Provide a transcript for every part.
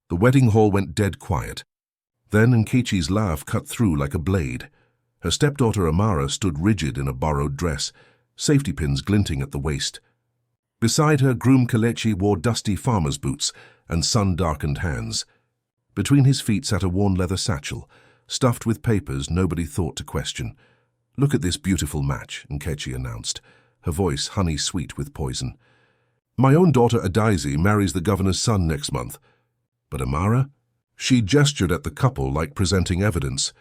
The wedding hall went dead quiet. Then Nkechi's laugh cut through like a blade. Her stepdaughter Amara stood rigid in a borrowed dress, safety pins glinting at the waist. Beside her, groom Kelechi wore dusty farmer's boots and sun-darkened hands. Between his feet sat a worn leather satchel, stuffed with papers nobody thought to question. "Look at this beautiful match," Nkechi announced, her voice honey-sweet with poison. "My own daughter Adaizi marries the governor's son next month. But Amara?" She gestured at the couple like presenting evidence.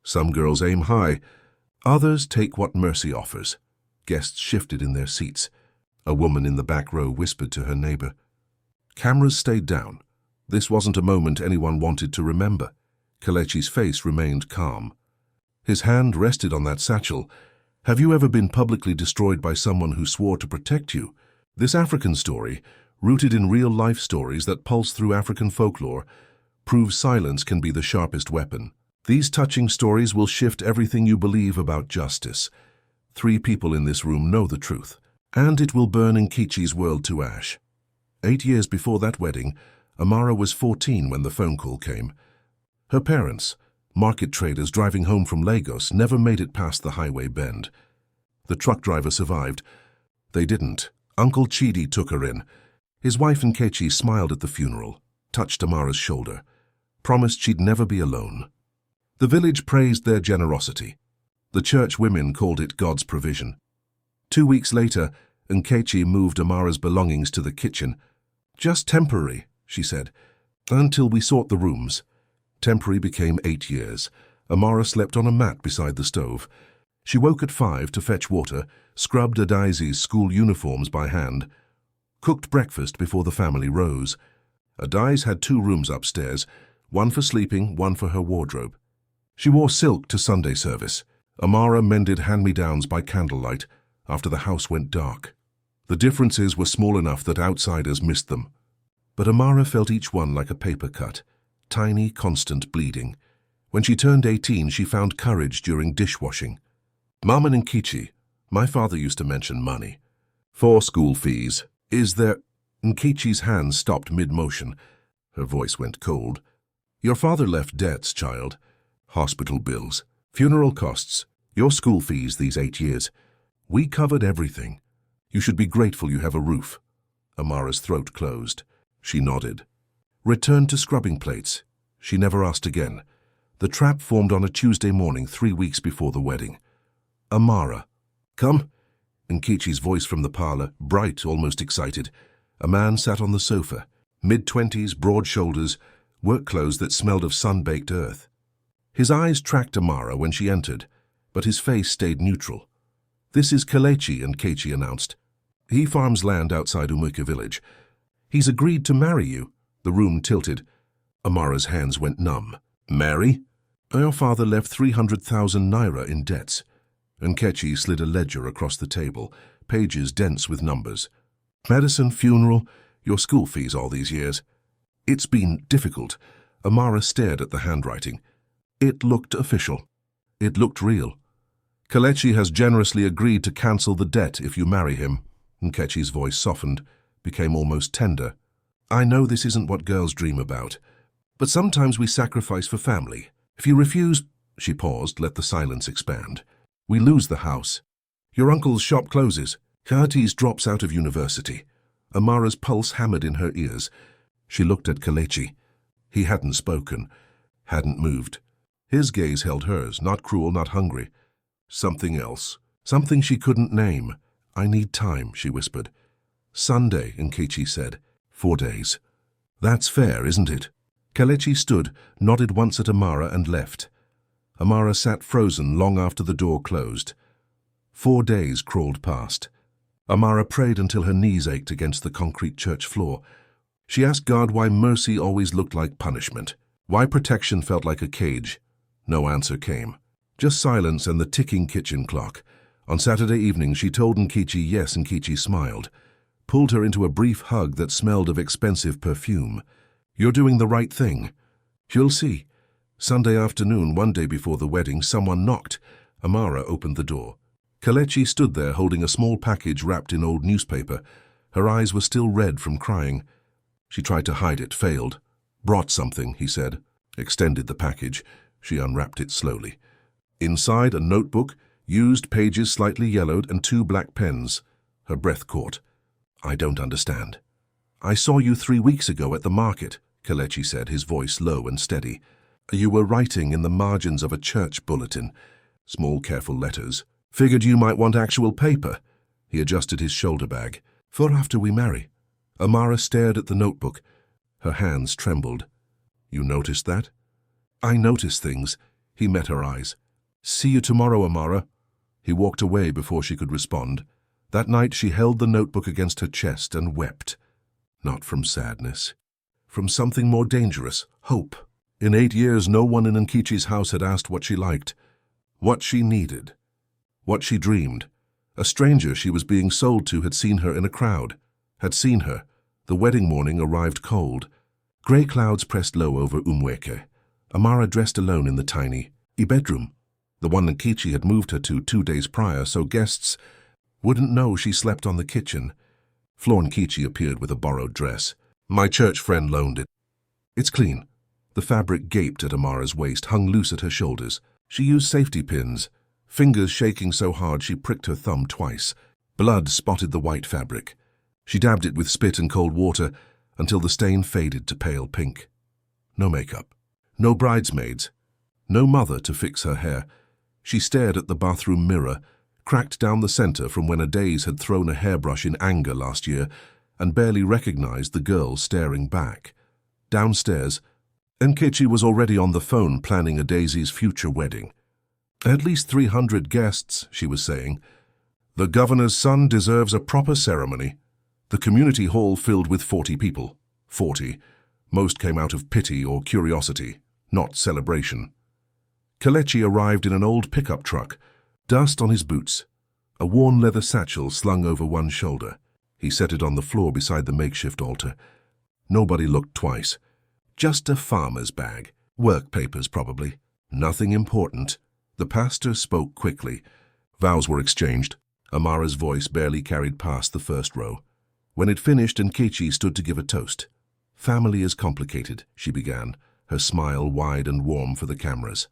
Some girls aim high. Others take what mercy offers. Guests shifted in their seats. A woman in the back row whispered to her neighbor. Cameras stayed down. This wasn't a moment anyone wanted to remember. Kelechi's face remained calm. His hand rested on that satchel. "Have you ever been publicly destroyed by someone who swore to protect you?" This African story, rooted in real-life stories that pulse through African folklore, proves silence can be the sharpest weapon. These touching stories will shift everything you believe about justice. 3 people in this room know the truth, and it will burn Nkechi's world to ash. 8 years before that wedding, Amara was 14 when the phone call came. Her parents, market traders driving home from Lagos, never made it past the highway bend. The truck driver survived. They didn't. Uncle Chidi took her in. His wife Nkechi smiled at the funeral, touched Amara's shoulder, promised she'd never be alone. The village praised their generosity. The church women called it God's provision. 2 weeks later, Nkechi moved Amara's belongings to the kitchen. "Just temporary," she said, "until we sort the rooms." Temporary became 8 years. Amara slept on a mat beside the stove. She woke at 5 to fetch water, scrubbed Adaizi's school uniforms by hand, cooked breakfast before the family rose. Adaiz had 2 rooms upstairs, one for sleeping, one for her wardrobe. She wore silk to Sunday service. Amara mended hand-me-downs by candlelight after the house went dark. The differences were small enough that outsiders missed them. But Amara felt each one like a paper cut, tiny, constant bleeding. When she turned 18, she found courage during dishwashing. "Mama Nkechi, my father used to mention money. 4 school fees. Is there—" Nkechi's hands stopped mid-motion. Her voice went cold. "Your father left debts, child. Hospital bills, funeral costs, your school fees these 8 years. We covered everything. You should be grateful you have a roof." Amara's throat closed. She nodded. "Return to scrubbing plates." She never asked again. The trap formed on a Tuesday morning 3 weeks before the wedding. "Amara." "Come." Nkechi's voice from the parlor, bright, almost excited. A man sat on the sofa, mid-20s, broad shoulders, work clothes that smelled of sun-baked earth. His eyes tracked Amara when she entered, but his face stayed neutral. "This is Kelechi," Nkechi announced. "He farms land outside Umuka village. He's agreed to marry you." The room tilted. Amara's hands went numb. "Marry?" "Your father left 300,000 naira in debts." Nkechi slid a ledger across the table, pages dense with numbers. "Medicine, funeral, your school fees all these years." "It's been difficult." Amara stared at the handwriting. It looked official. It looked real. "Kelechi has generously agreed to cancel the debt if you marry him." Nkechi's voice softened, became almost tender. "I know this isn't what girls dream about, but sometimes we sacrifice for family. If you refuse—" She paused, let the silence expand. "We lose the house. Your uncle's shop closes. Curtis drops out of university." Amara's pulse hammered in her ears. She looked at Kelechi. He hadn't spoken, hadn't moved. His gaze held hers, not cruel, not hungry. Something else. Something she couldn't name. "I need time," she whispered. "Sunday," Nkechi said. 4 days. "That's fair, isn't it?" Kelechi stood, nodded once at Amara and left. Amara sat frozen long after the door closed. 4 days crawled past. Amara prayed until her knees ached against the concrete church floor. She asked God why mercy always looked like punishment, why protection felt like a cage. No answer came. Just silence and the ticking kitchen clock. On Saturday evening, she told Nkechi yes. Nkechi smiled, pulled her into a brief hug that smelled of expensive perfume. "You're doing the right thing. You'll see." Sunday afternoon, one day before the wedding, someone knocked. Amara opened the door. Kelechi stood there holding a small package wrapped in old newspaper. Her eyes were still red from crying. She tried to hide it, failed. Brought something, he said, extended the package. She unwrapped it slowly. Inside, a notebook, used pages slightly yellowed, and 2 black pens. Her breath caught. I don't understand. I saw you 3 weeks ago at the market, Kelechi said, his voice low and steady. You were writing in the margins of a church bulletin. Small, careful letters. Figured you might want actual paper. He adjusted his shoulder bag. For after we marry. Amara stared at the notebook. Her hands trembled. You noticed that? I notice things. He met her eyes. See you tomorrow, Amara. He walked away before she could respond. That night she held the notebook against her chest and wept. Not from sadness. From something more dangerous, hope. In 8 years, no one in Nkechi's house had asked what she liked, what she needed, what she dreamed. A stranger she was being sold to had seen her in a crowd, had seen her. The wedding morning arrived cold. Grey clouds pressed low over Umweke. Amara dressed alone in the tiny bedroom, the one Nkechi had moved her to 2 days prior, so guests wouldn't know she slept on the kitchen. Flor Nkechi appeared with a borrowed dress. My church friend loaned it. It's clean. The fabric gaped at Amara's waist, hung loose at her shoulders. She used safety pins, fingers shaking so hard she pricked her thumb twice. Blood spotted the white fabric. She dabbed it with spit and cold water until the stain faded to pale pink. No makeup. No bridesmaids. No mother to fix her hair. She stared at the bathroom mirror, cracked down the center from when a daze had thrown a hairbrush in anger last year, and barely recognized the girl staring back. Downstairs, Nkechi was already on the phone planning a Daisy's future wedding. At least 300 guests, she was saying. The governor's son deserves a proper ceremony. The community hall filled with 40 people. 40. Most came out of pity or curiosity, not celebration. Kelechi arrived in an old pickup truck, dust on his boots, a worn leather satchel slung over one shoulder. He set it on the floor beside the makeshift altar. Nobody looked twice. Just a farmer's bag. Work papers, probably. Nothing important. The pastor spoke quickly. Vows were exchanged. Amara's voice barely carried past the first row. When it finished, Nkechi stood to give a toast. Family is complicated, she began, her smile wide and warm for the cameras.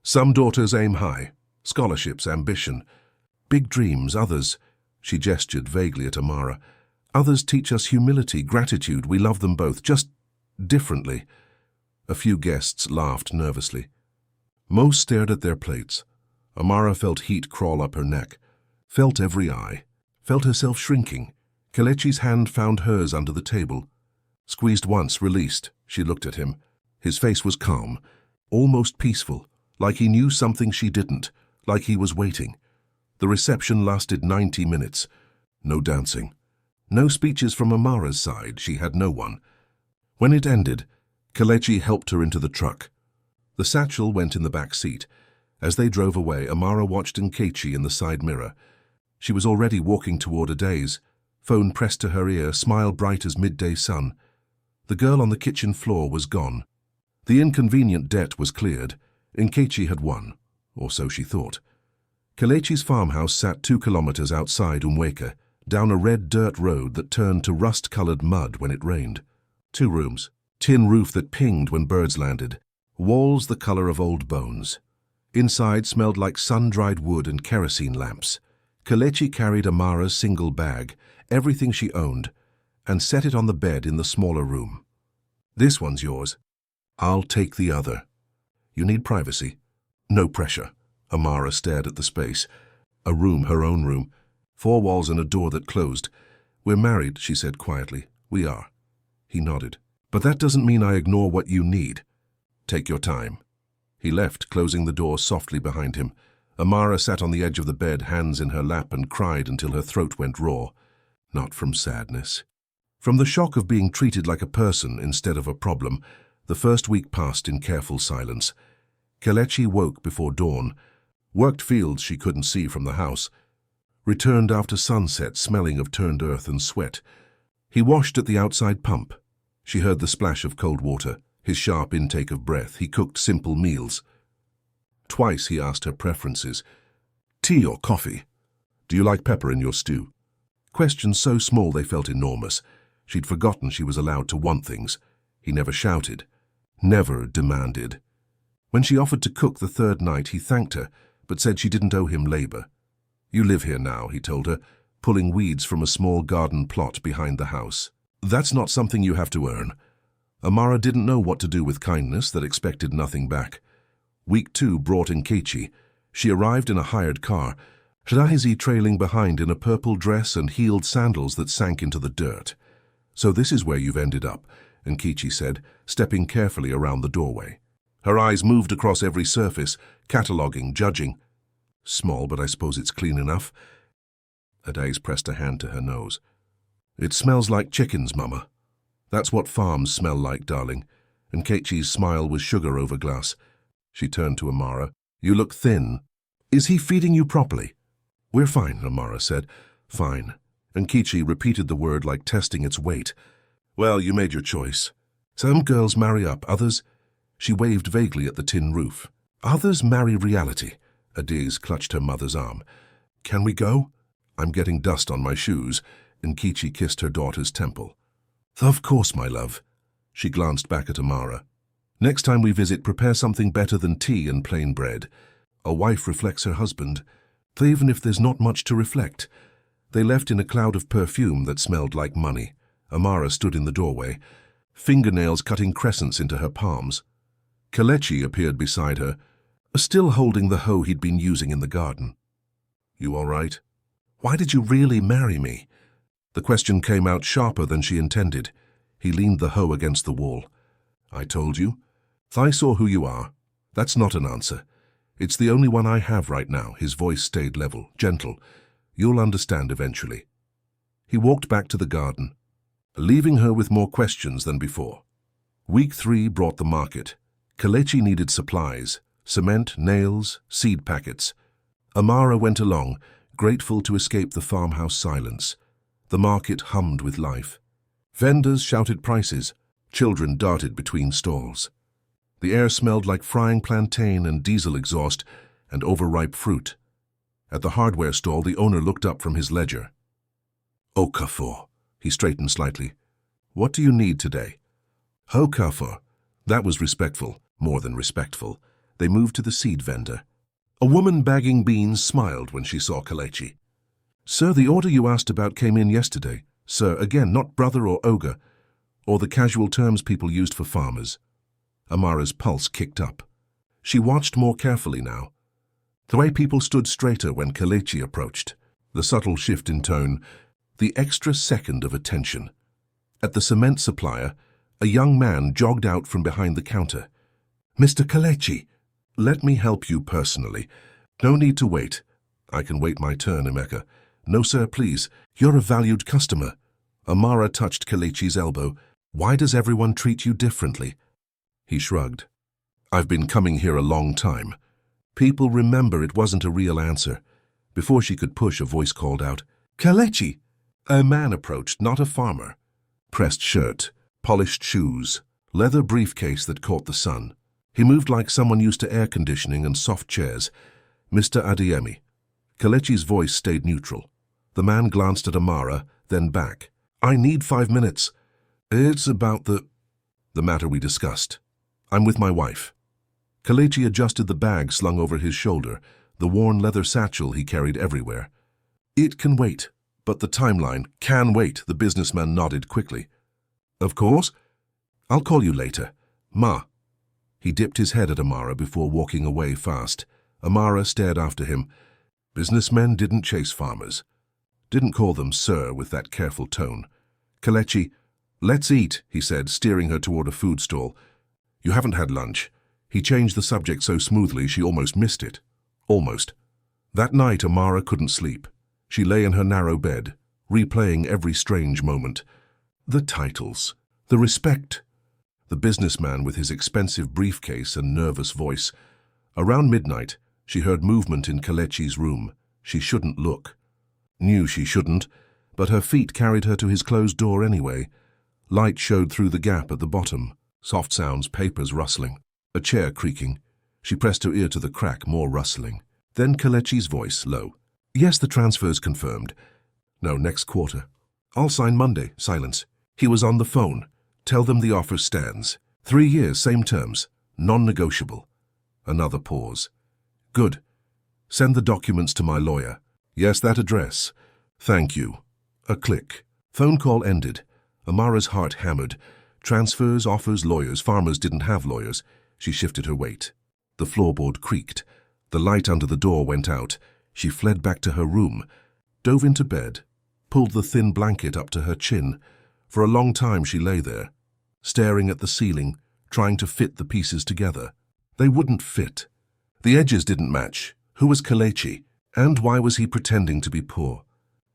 Some daughters aim high. Scholarships, ambition. Big dreams, others. She gestured vaguely at Amara. Others teach us humility, gratitude. We love them both, just differently. A few guests laughed nervously. Most stared at their plates. Amara felt heat crawl up her neck, felt every eye, felt herself shrinking. Kelechi's hand found hers under the table. Squeezed once, released. She looked at him. His face was calm, almost peaceful, like he knew something she didn't, like he was waiting. The reception lasted 90 minutes. No dancing. No speeches from Amara's side. She had no one. When it ended, Kelechi helped her into the truck. The satchel went in the back seat. As they drove away, Amara watched Nkechi in the side mirror. She was already walking toward a daze, phone pressed to her ear, smile bright as midday sun. The girl on the kitchen floor was gone. The inconvenient debt was cleared. Nkechi had won, or so she thought. Kelechi's farmhouse sat 2 kilometers outside Umweke, down a red dirt road that turned to rust-colored mud when it rained. 2 rooms, tin roof that pinged when birds landed, walls the color of old bones. Inside smelled like sun-dried wood and kerosene lamps. Kelechi carried Amara's single bag, everything she owned, and set it on the bed in the smaller room. This one's yours. I'll take the other. You need privacy. No pressure. Amara stared at the space. A room, her own room. 4 walls and a door that closed. We're married, she said quietly. We are. He nodded. But that doesn't mean I ignore what you need. Take your time. He left, closing the door softly behind him. Amara sat on the edge of the bed, hands in her lap, and cried until her throat went raw. Not from sadness. From the shock of being treated like a person instead of a problem. The first week passed in careful silence. Kelechi woke before dawn, worked fields she couldn't see from the house, returned after sunset smelling of turned earth and sweat. He washed at the outside pump. She heard the splash of cold water, his sharp intake of breath. He cooked simple meals. Twice he asked her preferences. Tea or coffee? Do you like pepper in your stew? Questions so small they felt enormous. She'd forgotten she was allowed to want things. He never shouted, never demanded. When she offered to cook the third night, he thanked her, but said she didn't owe him labor. "You live here now," he told her, pulling weeds from a small garden plot behind the house. "That's not something you have to earn." Amara didn't know what to do with kindness that expected nothing back. Week 2 brought Nkechi. She arrived in a hired car, Shirahizi trailing behind in a purple dress and heeled sandals that sank into the dirt. "So this is where you've ended up," Nkechi said, stepping carefully around the doorway. Her eyes moved across every surface, cataloguing, judging. "Small, but I suppose it's clean enough." Adaze pressed a hand to her nose. "It smells like chickens, Mama." "That's what farms smell like, darling." Nkechi's smile was sugar over glass. She turned to Amara. "You look thin. Is he feeding you properly?" "We're fine," Amara said. "Fine." Nkechi repeated the word like testing its weight. "Well, you made your choice. Some girls marry up, others—" She waved vaguely at the tin roof. "Others marry reality." Adaze clutched her mother's arm. "Can we go?" "I'm getting dust on my shoes." Nkechi kissed her daughter's temple. "Of course, my love." She glanced back at Amara. "Next time we visit, prepare something better than tea and plain bread. A wife reflects her husband, even if there's not much to reflect." They left in a cloud of perfume that smelled like money. Amara stood in the doorway, fingernails cutting crescents into her palms. Kelechi appeared beside her, still holding the hoe he'd been using in the garden. "You all right? Why did you really marry me?" The question came out sharper than she intended. He leaned the hoe against the wall. "I told you. I saw who you are. That's not an answer. It's the only one I have right now." His voice stayed level, gentle. "You'll understand eventually." He walked back to the garden, leaving her with more questions than before. Week 3 brought the market. Kelechi needed supplies: cement, nails, seed packets. Amara went along, grateful to escape the farmhouse silence. The market hummed with life. Vendors shouted prices. Children darted between stalls. The air smelled like frying plantain and diesel exhaust and overripe fruit. At the hardware stall, the owner looked up from his ledger. "Okafor." He straightened slightly. "What do you need today?" "Okafor." That was respectful, more than respectful. They moved to the seed vendor. A woman bagging beans smiled when she saw Kelechi. "Sir, the order you asked about came in yesterday." "Sir," again, not brother or ogre, or the casual terms people used for farmers. Amara's pulse kicked up. She watched more carefully now. The way people stood straighter when Kelechi approached. The subtle shift in tone, the extra second of attention. At the cement supplier, a young man jogged out from behind the counter. "Mr. Kelechi, let me help you personally. No need to wait." "I can wait my turn, Emeka." "No, sir, please. You're a valued customer." Amara touched Kelechi's elbow. "Why does everyone treat you differently?" He shrugged. "I've been coming here a long time." People remember it wasn't a real answer. Before she could push, a voice called out, "Kelechi!" A man approached, not a farmer. Pressed shirt, polished shoes, leather briefcase that caught the sun. He moved like someone used to air conditioning and soft chairs. "Mr. Adeyemi." Kelechi's voice stayed neutral. The man glanced at Amara, then back. "I need 5 minutes. It's about the matter we discussed. I'm with my wife." Kelechi adjusted the bag slung over his shoulder, the worn leather satchel he carried everywhere. "It can wait, but the timeline can wait," the businessman nodded quickly. "Of course. I'll call you later. Ma." He dipped his head at Amara before walking away fast. Amara stared after him. Businessmen didn't chase farmers. Didn't call them sir with that careful tone. Kelechi, "Let's eat," he said, steering her toward a food stall. "You haven't had lunch." He changed the subject so smoothly she almost missed it. Almost. That night, Amara couldn't sleep. She lay in her narrow bed, replaying every strange moment. The titles, the respect, the businessman with his expensive briefcase and nervous voice. Around midnight, she heard movement in Kelechi's room. She shouldn't look. Knew she shouldn't, but her feet carried her to his closed door anyway. Light showed through the gap at the bottom. Soft sounds, papers rustling. A chair creaking. She pressed her ear to the crack, more rustling. Then Kelechi's voice, low. "Yes, the transfer's confirmed." "No, next quarter." "I'll sign Monday." Silence. He was on the phone. "Tell them the offer stands." 3 years, same terms, non-negotiable. Another pause. Good. Send the documents to my lawyer. Yes, that address. Thank you. A click. Phone call ended. Amara's heart hammered. Transfers, offers, lawyers. Farmers didn't have lawyers. She shifted her weight. The floorboard creaked. The light under the door went out. She fled back to her room, dove into bed, pulled the thin blanket up to her chin. For a long time she lay there, staring at the ceiling, trying to fit the pieces together. They wouldn't fit. The edges didn't match. Who was Kelechi? And why was he pretending to be poor?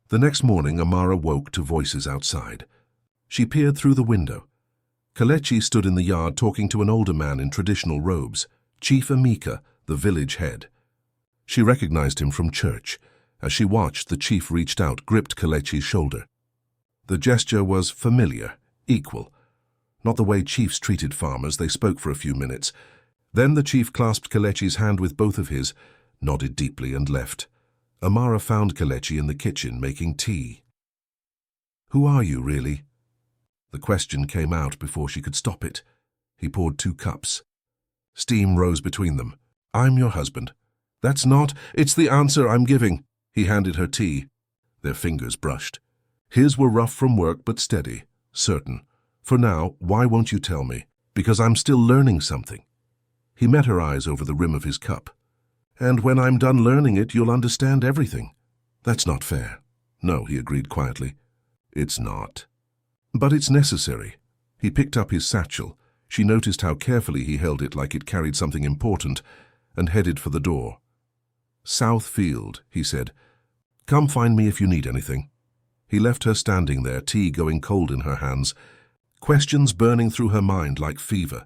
The next morning, Amara woke to voices outside. She peered through the window. Kelechi stood in the yard talking to an older man in traditional robes, Chief Emeka, the village head. She recognized him from church. As she watched, the chief reached out, gripped Kelechi's shoulder. The gesture was familiar, equal. Not the way chiefs treated farmers. They spoke for a few minutes. Then the chief clasped Kelechi's hand with both of his, nodded deeply and left. Amara found Kelechi in the kitchen making tea. Who are you, really? The question came out before she could stop it. He poured 2 cups. Steam rose between them. I'm your husband. That's not. It's the answer I'm giving. He handed her tea. Their fingers brushed. His were rough from work but steady, certain. For now, why won't you tell me? Because I'm still learning something. He met her eyes over the rim of his cup. And when I'm done learning it, you'll understand everything. That's not fair. No, he agreed quietly. It's not. But it's necessary. He picked up his satchel. She noticed how carefully he held it, like it carried something important, and headed for the door. South Field, he said. Come find me if you need anything. He left her standing there, tea going cold in her hands, questions burning through her mind like fever.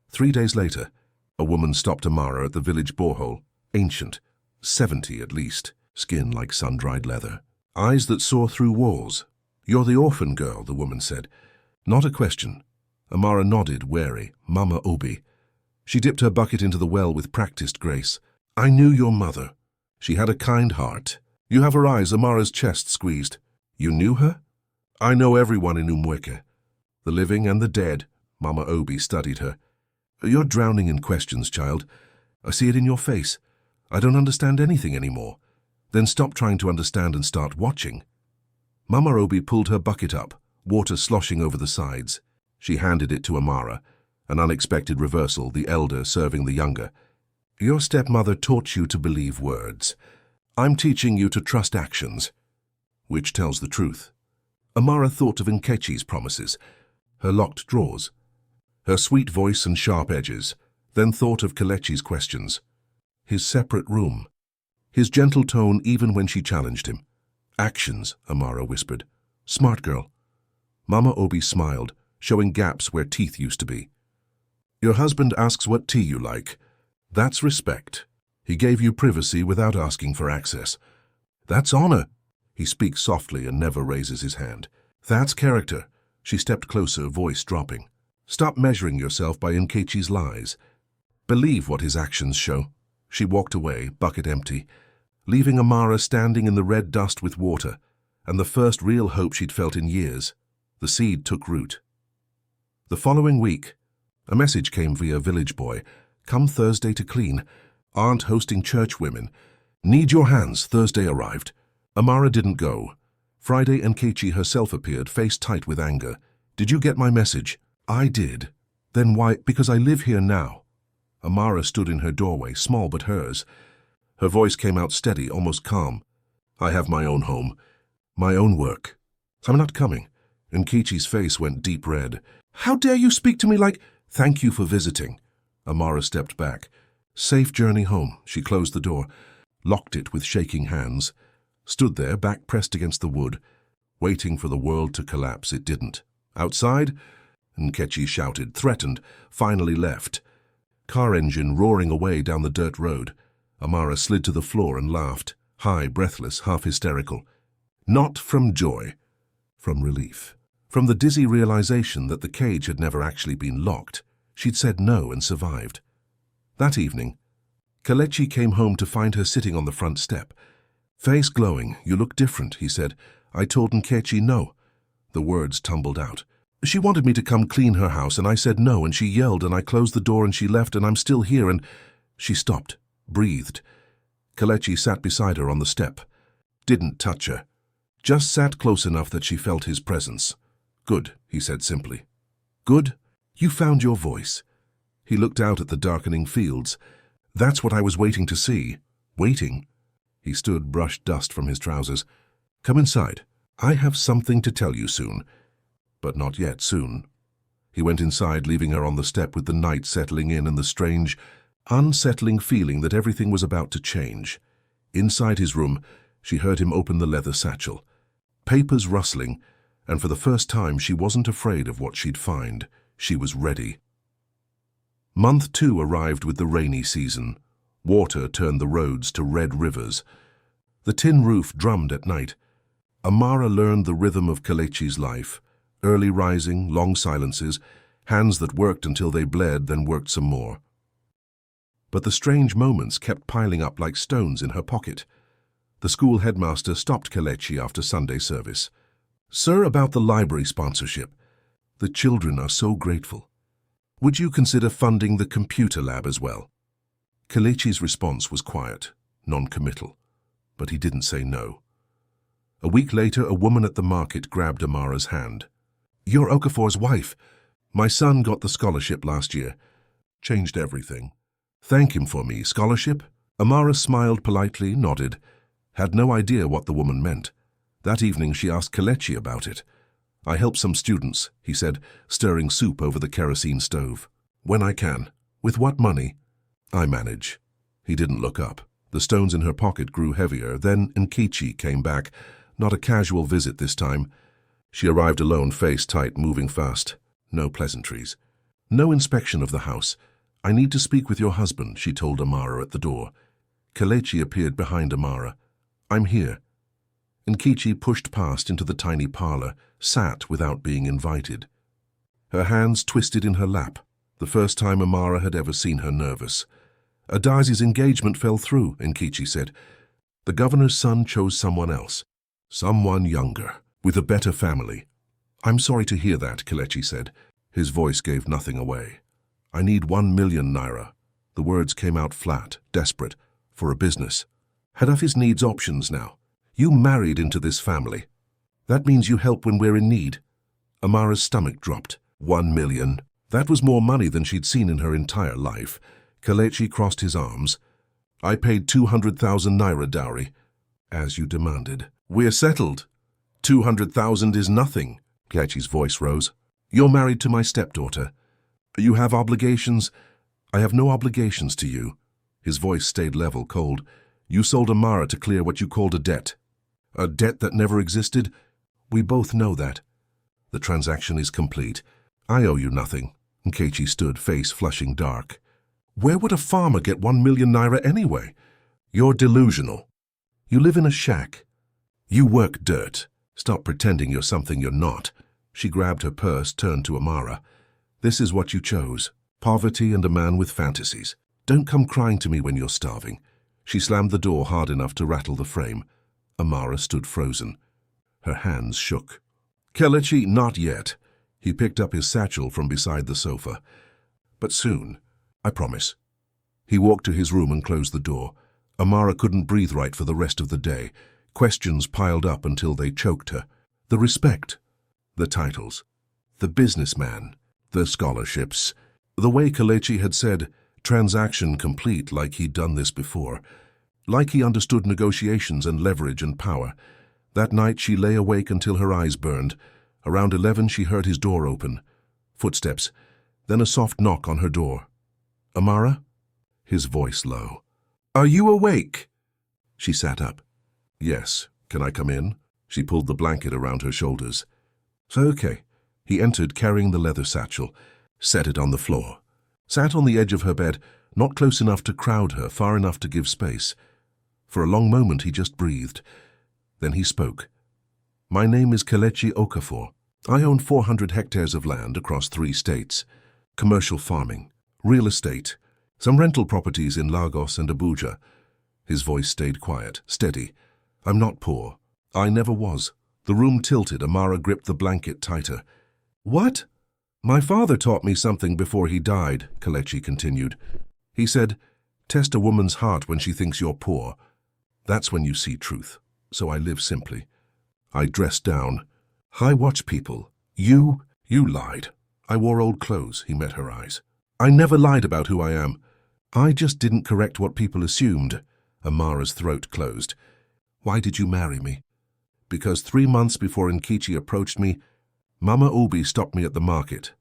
3 days later, a woman stopped Amara at the village borehole, ancient, 70 at least, skin like sun-dried leather, eyes that saw through walls. You're the orphan girl, the woman said. Not a question. Amara nodded, wary. Mama Obi. She dipped her bucket into the well with practiced grace. I knew your mother. She had a kind heart. You have her eyes. Amara's chest squeezed. You knew her? I know everyone in Umweke. The living and the dead. Mama Obi studied her. You're drowning in questions, child. I see it in your face. I don't understand anything anymore. Then stop trying to understand and start watching. Mama Obi pulled her bucket up, water sloshing over the sides. She handed it to Amara, an unexpected reversal, the elder serving the younger. Your stepmother taught you to believe words. I'm teaching you to trust actions. Which tells the truth? Amara thought of Nkechi's promises, her locked drawers, her sweet voice and sharp edges, then thought of Kelechi's questions. His separate room. His gentle tone even when she challenged him. Actions, Amara whispered. Smart girl. Mama Obi smiled, showing gaps where teeth used to be. Your husband asks what tea you like. That's respect. He gave you privacy without asking for access. That's honor. He speaks softly and never raises his hand. That's character. She stepped closer, voice dropping. Stop measuring yourself by Nkechi's lies. Believe what his actions show. She walked away, bucket empty, leaving Amara standing in the red dust with water, and the first real hope she'd felt in years. The seed took root. The following week, a message came via village boy. Come Thursday to clean. Aunt hosting church women. Need your hands. Thursday arrived. Amara didn't go. Friday, Nkechi herself appeared, face tight with anger. Did you get my message? I did. Then why? Because I live here now. Amara stood in her doorway, small but hers. Her voice came out steady, almost calm. I have my own home, my own work. I'm not coming. Nkechi's face went deep red. How dare you speak to me like— Thank you for visiting. Amara stepped back. Safe journey home. She closed the door, locked it with shaking hands, stood there, back pressed against the wood, waiting for the world to collapse. It didn't. Outside, Nkechi shouted, threatened, finally left. Car engine roaring away down the dirt road. Amara slid to the floor and laughed, high, breathless, half hysterical. Not from joy, from relief. From the dizzy realization that the cage had never actually been locked. She'd said no and survived. That evening, Kelechi came home to find her sitting on the front step. Face glowing. You look different, he said. I told Nkechi no. The words tumbled out. She wanted me to come clean her house, and I said no, and she yelled, and I closed the door, and she left, and I'm still here, and—" She stopped, breathed. Kelechi sat beside her on the step. Didn't touch her. Just sat close enough that she felt his presence. "Good," he said simply. "Good? You found your voice." He looked out at the darkening fields. "That's what I was waiting to see." "Waiting?" He stood, brushed dust from his trousers. "Come inside. I have something to tell you soon." But not yet soon. He went inside, leaving her on the step with the night settling in and the strange, unsettling feeling that everything was about to change. Inside his room, she heard him open the leather satchel. Papers rustling, and for the first time she wasn't afraid of what she'd find. She was ready. Month 2 arrived with the rainy season. Water turned the roads to red rivers. The tin roof drummed at night. Amara learned the rhythm of Kelechi's life. Early rising, long silences, hands that worked until they bled, then worked some more. But the strange moments kept piling up like stones in her pocket. The school headmaster stopped Kelechi after Sunday service. "Sir, about the library sponsorship. The children are so grateful. Would you consider funding the computer lab as well?" Kelechi's response was quiet, non-committal, but he didn't say no. A week later, a woman at the market grabbed Amara's hand. "You're Okafor's wife. My son got the scholarship last year. Changed everything. Thank him for me. Scholarship?" Amara smiled politely, nodded. Had no idea what the woman meant. That evening she asked Kelechi about it. "I help some students," he said, stirring soup over the kerosene stove. "When I can. With what money?" "I manage." He didn't look up. The stones in her pocket grew heavier. Then Nkechi came back. Not a casual visit this time. She arrived alone, face tight, moving fast. No pleasantries. "No inspection of the house. I need to speak with your husband," she told Amara at the door. Kelechi appeared behind Amara. "I'm here." Nkechi pushed past into the tiny parlor, sat without being invited. Her hands twisted in her lap, the first time Amara had ever seen her nervous. "Adazi's engagement fell through," Nkechi said. "The governor's son chose someone else. Someone younger, with a better family." "I'm sorry to hear that," Kelechi said. His voice gave nothing away. "I need 1 million naira." The words came out flat, desperate, for a business. "Hadafi's needs options now. You married into this family. That means you help when we're in need." Amara's stomach dropped. 1 million. That was more money than she'd seen in her entire life. Kelechi crossed his arms. "I paid 200,000 naira dowry." "As you demanded." "We're settled." 200,000 is nothing." Kelechi's voice rose. "You're married to my stepdaughter. You have obligations." "I have no obligations to you." His voice stayed level, cold. "You sold Amara to clear what you called a debt." "A debt that never existed?" "We both know that." "The transaction is complete. I owe you nothing." Nkechi stood, face flushing dark. "Where would a farmer get 1 million naira anyway?" "You're delusional. You live in a shack. You work dirt. Stop pretending you're something you're not." She grabbed her purse, turned to Amara. "This is what you chose. Poverty and a man with fantasies. Don't come crying to me when you're starving." She slammed the door hard enough to rattle the frame. Amara stood frozen. Her hands shook. "Kelechi, not yet." He picked up his satchel from beside the sofa. "But soon. I promise." He walked to his room and closed the door. Amara couldn't breathe right for the rest of the day. Questions piled up until they choked her. The respect. The titles. The businessman. The scholarships. The way Kelechi had said, "Transaction complete," like he'd done this before. Like he understood negotiations and leverage and power. That night she lay awake until her eyes burned. Around 11 she heard his door open. Footsteps. Then a soft knock on her door. "Amara?" His voice low. "Are you awake?" She sat up. "Yes. Can I come in?" She pulled the blanket around her shoulders. "So okay." He entered carrying the leather satchel, set it on the floor. Sat on the edge of her bed, not close enough to crowd her, far enough to give space. For a long moment he just breathed. Then he spoke. "My name is Kelechi Okafor. I own 400 hectares of land across 3 states. Commercial farming, real estate, some rental properties in Lagos and Abuja." His voice stayed quiet, steady. "I'm not poor. I never was." The room tilted. Amara gripped the blanket tighter. What? My father taught me something before he died, Kelechi continued. He said, test a woman's heart when she thinks you're poor. That's when you see truth. So I live simply. I dress down. I watch people. You lied. I wore old clothes, he met her eyes. I never lied about who I am. I just didn't correct what people assumed. Amara's throat closed. Why did you marry me? Because 3 months before Nkechi approached me, Mama Obi stopped me at the market.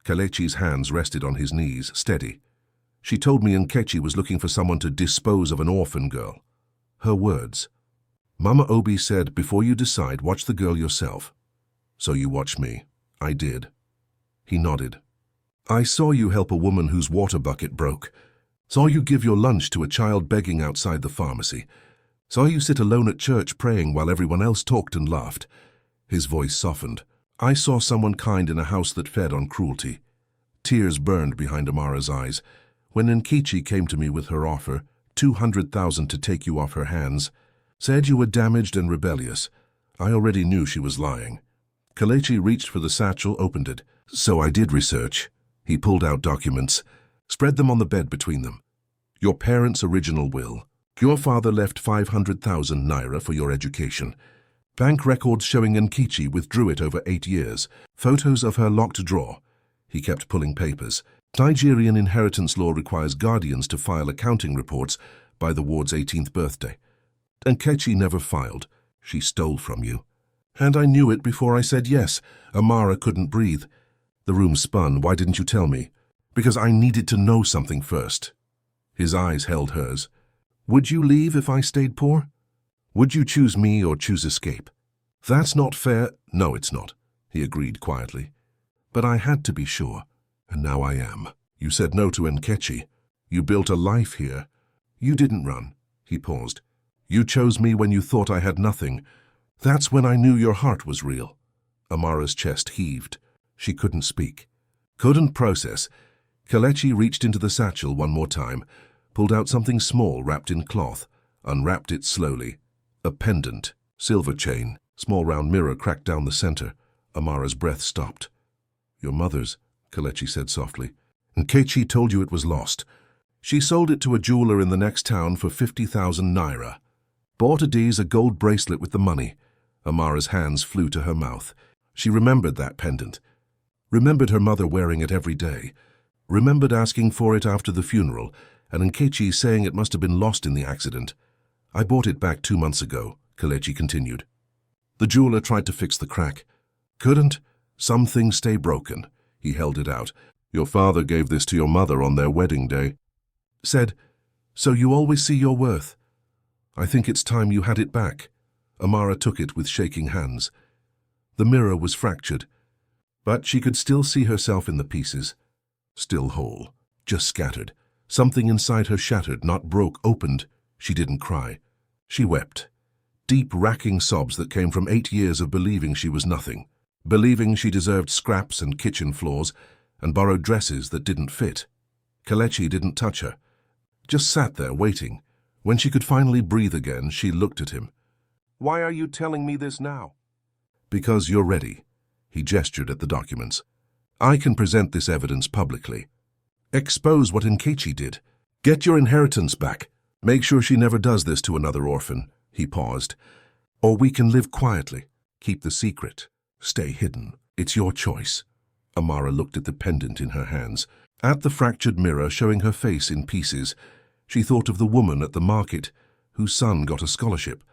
Kelechi's hands rested on his knees, steady. She told me Nkechi was looking for someone to dispose of an orphan girl. Her words. Mama Obi said, before you decide, watch the girl yourself. So you watched me. I did. He nodded. I saw you help a woman whose water bucket broke. Saw you give your lunch to a child begging outside the pharmacy. Saw you sit alone at church praying while everyone else talked and laughed. His voice softened. I saw someone kind in a house that fed on cruelty. Tears burned behind Amara's eyes. When Nkechi came to me with her offer, 200,000 to take you off her hands, said you were damaged and rebellious, I already knew she was lying. Kelechi reached for the satchel, opened it. So I did research. He pulled out documents, spread them on the bed between them. Your parents' original will. Your father left 500,000 naira for your education. Bank records showing Nkechi withdrew it over 8 years. Photos of her locked drawer. He kept pulling papers. Nigerian inheritance law requires guardians to file accounting reports by the ward's 18th birthday. Nkechi never filed. She stole from you. And I knew it before I said yes. Amara couldn't breathe. The room spun. Why didn't you tell me? Because I needed to know something first. His eyes held hers. Would you leave if I stayed poor? Would you choose me or choose escape? That's not fair. No, it's not, he agreed quietly. But I had to be sure, and now I am. You said no to Nkechi. You built a life here. You didn't run. He paused. You chose me when you thought I had nothing. That's when I knew your heart was real. Amara's chest heaved. She couldn't speak. Couldn't process. Kelechi reached into the satchel one more time, pulled out something small wrapped in cloth, unwrapped it slowly. A pendant, silver chain, small round mirror cracked down the center. Amara's breath stopped. Your mother's, Kelechi said softly. Nkechi told you it was lost. She sold it to a jeweler in the next town for 50,000 naira. Bought Adiz a gold bracelet with the money. Amara's hands flew to her mouth. She remembered that pendant. Remembered her mother wearing it every day. Remembered asking for it after the funeral, and Nkechi saying it must have been lost in the accident. I bought it back 2 months ago, Kelechi continued. The jeweler tried to fix the crack. Couldn't. Some things stay broken. He held it out. Your father gave this to your mother on their wedding day. Said, so you always see your worth. I think it's time you had it back. Amara took it with shaking hands. The mirror was fractured, but she could still see herself in the pieces. Still whole, just scattered. Something inside her shattered, not broke, opened. She didn't cry. She wept. Deep, racking sobs that came from 8 years of believing she was nothing. Believing she deserved scraps and kitchen floors and borrowed dresses that didn't fit. Kelechi didn't touch her. Just sat there waiting. When she could finally breathe again, she looked at him. Why are you telling me this now? Because you're ready. He gestured at the documents. I can present this evidence publicly. Expose what Nkechi did. Get your inheritance back. Make sure she never does this to another orphan. He paused. Or we can live quietly. Keep the secret. Stay hidden. It's your choice. Amara looked at the pendant in her hands. At the fractured mirror showing her face in pieces, she thought of the woman at the market whose son got a scholarship.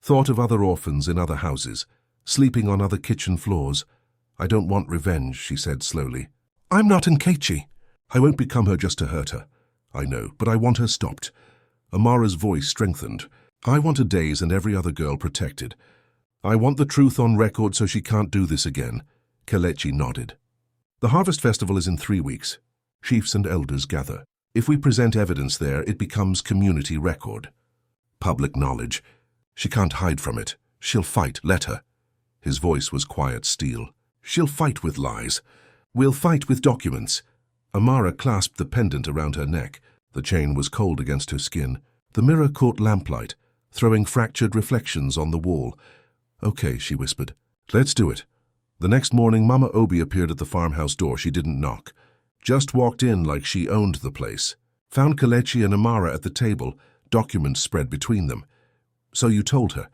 Thought of other orphans in other houses, sleeping on other kitchen floors. I don't want revenge, she said slowly. I'm not Nkechi. I won't become her just to hurt her. I know, but I want her stopped. Amara's voice strengthened. I want Adiz and every other girl protected. I want the truth on record so she can't do this again. Kelechi nodded. The harvest festival is in 3 weeks. Chiefs and elders gather. If we present evidence there, it becomes community record. Public knowledge. She can't hide from it. She'll fight, let her. His voice was quiet steel. She'll fight with lies. We'll fight with documents. Amara clasped the pendant around her neck. The chain was cold against her skin. The mirror caught lamplight, throwing fractured reflections on the wall. Okay, she whispered. Let's do it. The next morning, Mama Obi appeared at the farmhouse door. She didn't knock. Just walked in like she owned the place. Found Kelechi and Amara at the table, documents spread between them. "So you told her?"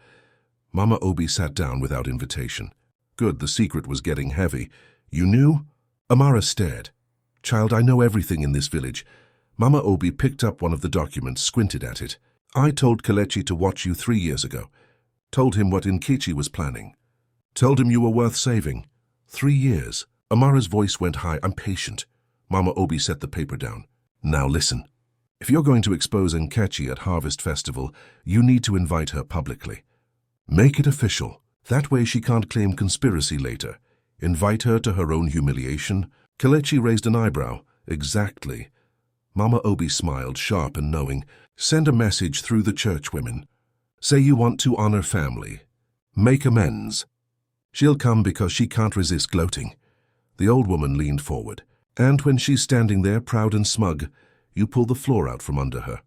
Mama Obi sat down without invitation. Good, the secret was getting heavy. "You knew?" Amara stared. "Child, I know everything in this village." Mama Obi picked up one of the documents, squinted at it. "I told Kelechi to watch you 3 years ago. Told him what Nkechi was planning. Told him you were worth saving. 3 years." Amara's voice went high. "I'm patient." Mama Obi set the paper down. "Now listen. If you're going to expose Nkechi at Harvest Festival, you need to invite her publicly. Make it official. That way she can't claim conspiracy later. Invite her to her own humiliation." Kelechi raised an eyebrow. "Exactly." Mama Obi smiled, sharp and knowing. "Send a message through the church women. Say you want to honor family. Make amends. She'll come because she can't resist gloating." The old woman leaned forward. "And when she's standing there proud and smug, you pull the floor out from under her."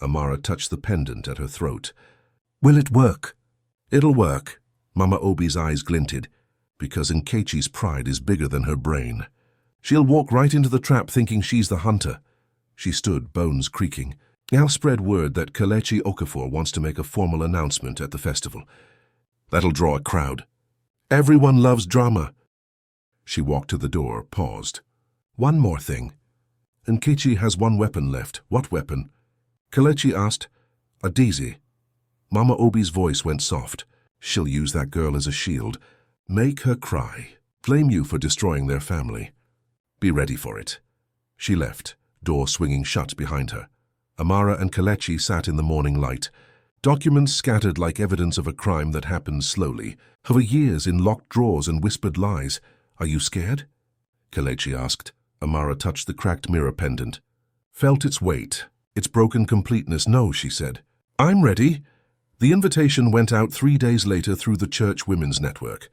Amara touched the pendant at her throat. "Will it work?" "It'll work." Mama Obi's eyes glinted. "Because Nkechi's pride is bigger than her brain. She'll walk right into the trap thinking she's the hunter." She stood, bones creaking. "I'll spread word that Kelechi Okafor wants to make a formal announcement at the festival. That'll draw a crowd. Everyone loves drama." She walked to the door, paused. "One more thing. Nkechi has one weapon left." "What weapon?" Kelechi asked. "A daisy." Mama Obi's voice went soft. "She'll use that girl as a shield. Make her cry. Blame you for destroying their family. Be ready for it." She left, door swinging shut behind her. Amara and Kelechi sat in the morning light. Documents scattered like evidence of a crime that happened slowly, over years in locked drawers and whispered lies. "Are you scared?" Kelechi asked. Amara touched the cracked mirror pendant. Felt its weight, its broken completeness. "No," she said. "I'm ready." The invitation went out 3 days later through the church women's network.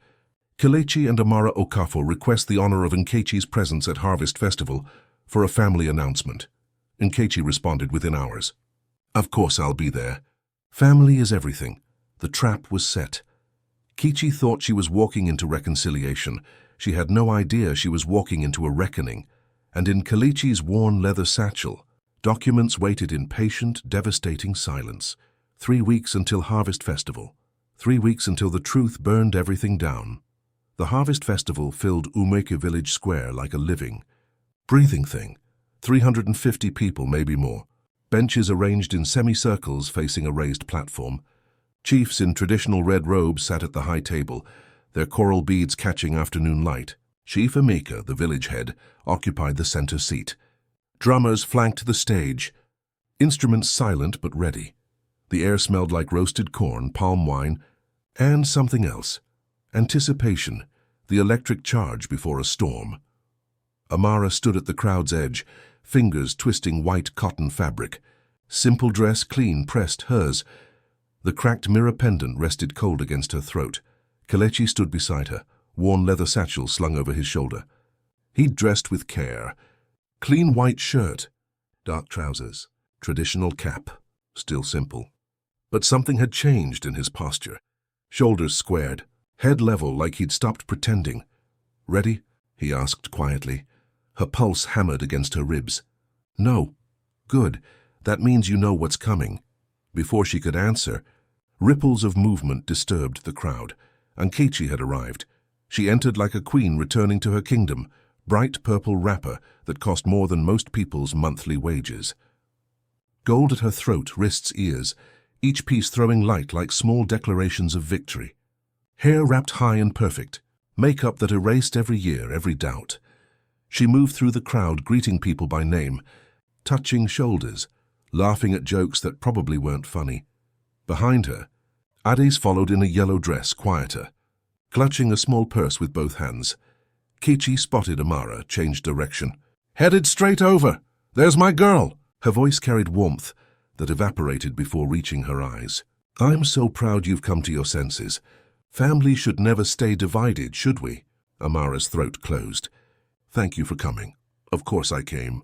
Kelechi and Amara Okafor request the honor of Nkechi's presence at Harvest Festival for a family announcement. Nkechi responded within hours. "Of course I'll be there. Family is everything." The trap was set. Kichi thought she was walking into reconciliation. She had no idea she was walking into a reckoning. And in Kelechi's worn leather satchel, documents waited in patient, devastating silence. 3 weeks until Harvest Festival. 3 weeks until the truth burned everything down. The Harvest Festival filled Umeke village square like a living, breathing thing. 350 people, maybe more. Benches arranged in semicircles facing a raised platform. Chiefs in traditional red robes sat at the high table, their coral beads catching afternoon light. Chief Emeka, the village head, occupied the center seat. Drummers flanked the stage, instruments silent but ready. The air smelled like roasted corn, palm wine, and something else. Anticipation, the electric charge before a storm. Amara stood at the crowd's edge, fingers twisting white cotton fabric. Simple dress, clean, pressed, hers. The cracked mirror pendant rested cold against her throat. Kelechi stood beside her, worn leather satchel slung over his shoulder. He'd dressed with care. Clean white shirt, dark trousers, traditional cap, still simple. But something had changed in his posture. Shoulders squared, head level like he'd stopped pretending. "Ready?" he asked quietly. Her pulse hammered against her ribs. "No." "Good. That means you know what's coming." Before she could answer, ripples of movement disturbed the crowd. Nkechi had arrived. She entered like a queen returning to her kingdom, bright purple wrapper that cost more than most people's monthly wages. Gold at her throat, wrists, ears, each piece throwing light like small declarations of victory. Hair wrapped high and perfect, makeup that erased every year, every doubt. She moved through the crowd, greeting people by name, touching shoulders, laughing at jokes that probably weren't funny. Behind her, Ades followed in a yellow dress, quieter, clutching a small purse with both hands. Kichi spotted Amara, changed direction. "Headed straight over! There's my girl!" Her voice carried warmth that evaporated before reaching her eyes. "I'm so proud you've come to your senses. Family should never stay divided, should we?" Amara's throat closed. "Thank you for coming. Of course I came.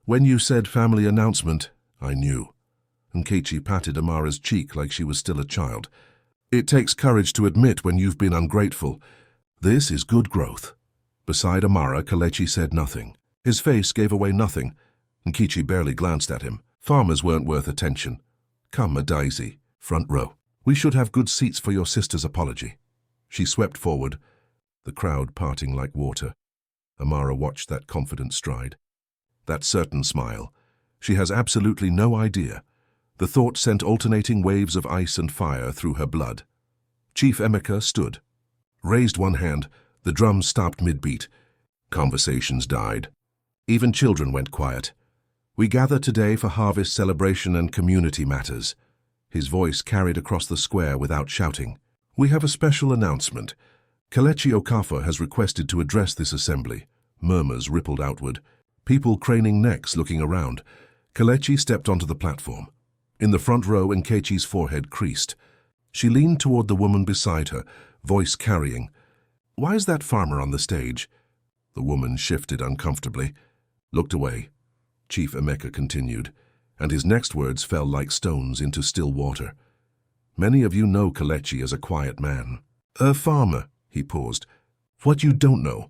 When you said family announcement, I knew." Nkechi patted Amara's cheek like she was still a child. "It takes courage to admit when you've been ungrateful. This is good growth. Beside Amara, Kelechi said nothing. His face gave away nothing. Nkechi barely glanced at him. Farmers weren't worth attention. Come, Adaisi, front row. We should have good seats for your sister's apology. She swept forward, the crowd parting like water. Amara watched that confident stride, that certain smile. She has absolutely no idea. The thought sent alternating waves of ice and fire through her blood. Chief Emeka stood. Raised one hand, the drums stopped mid-beat. Conversations died. Even children went quiet. We gather today for harvest celebration and community matters. His voice carried across the square without shouting. We have a special announcement. Kelechi Okafor has requested to address this assembly. Murmurs rippled outward. People craning necks looking around. Kelechi stepped onto the platform. In the front row, Nkechi's forehead creased. She leaned toward the woman beside her, voice carrying. Why is that farmer on the stage? The woman shifted uncomfortably, looked away. Chief Emeka continued, and his next words fell like stones into still water. Many of you know Kelechi as a quiet man. A farmer, he paused. What you don't know.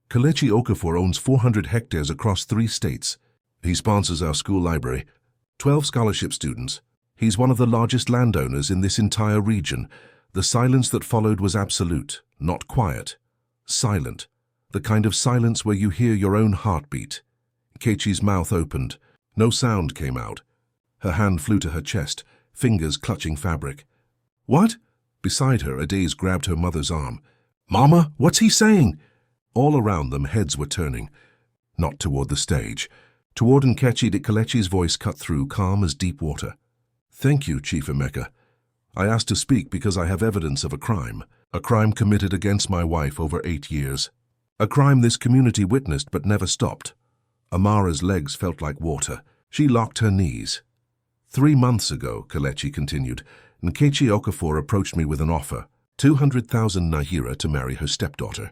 Kelechi Okafor owns 400 hectares across 3 states. He sponsors our school library, 12 scholarship students. He's one of the largest landowners in this entire region. The silence that followed was absolute, not quiet. Silent. The kind of silence where you hear your own heartbeat. Nkechi's mouth opened. No sound came out. Her hand flew to her chest, fingers clutching fabric. What? Beside her, Adaise grabbed her mother's arm. Mama, what's he saying? All around them, heads were turning. Not toward the stage. Toward Nkechi, Kelechi's voice cut through, calm as deep water. Thank you, Chief Emeka. I asked to speak because I have evidence of a crime committed against my wife over 8 years. A crime this community witnessed but never stopped. Amara's legs felt like water. She locked her knees. 3 months ago, Kelechi continued, Nkechi Okafor approached me with an offer, 200,000 Naira to marry her stepdaughter.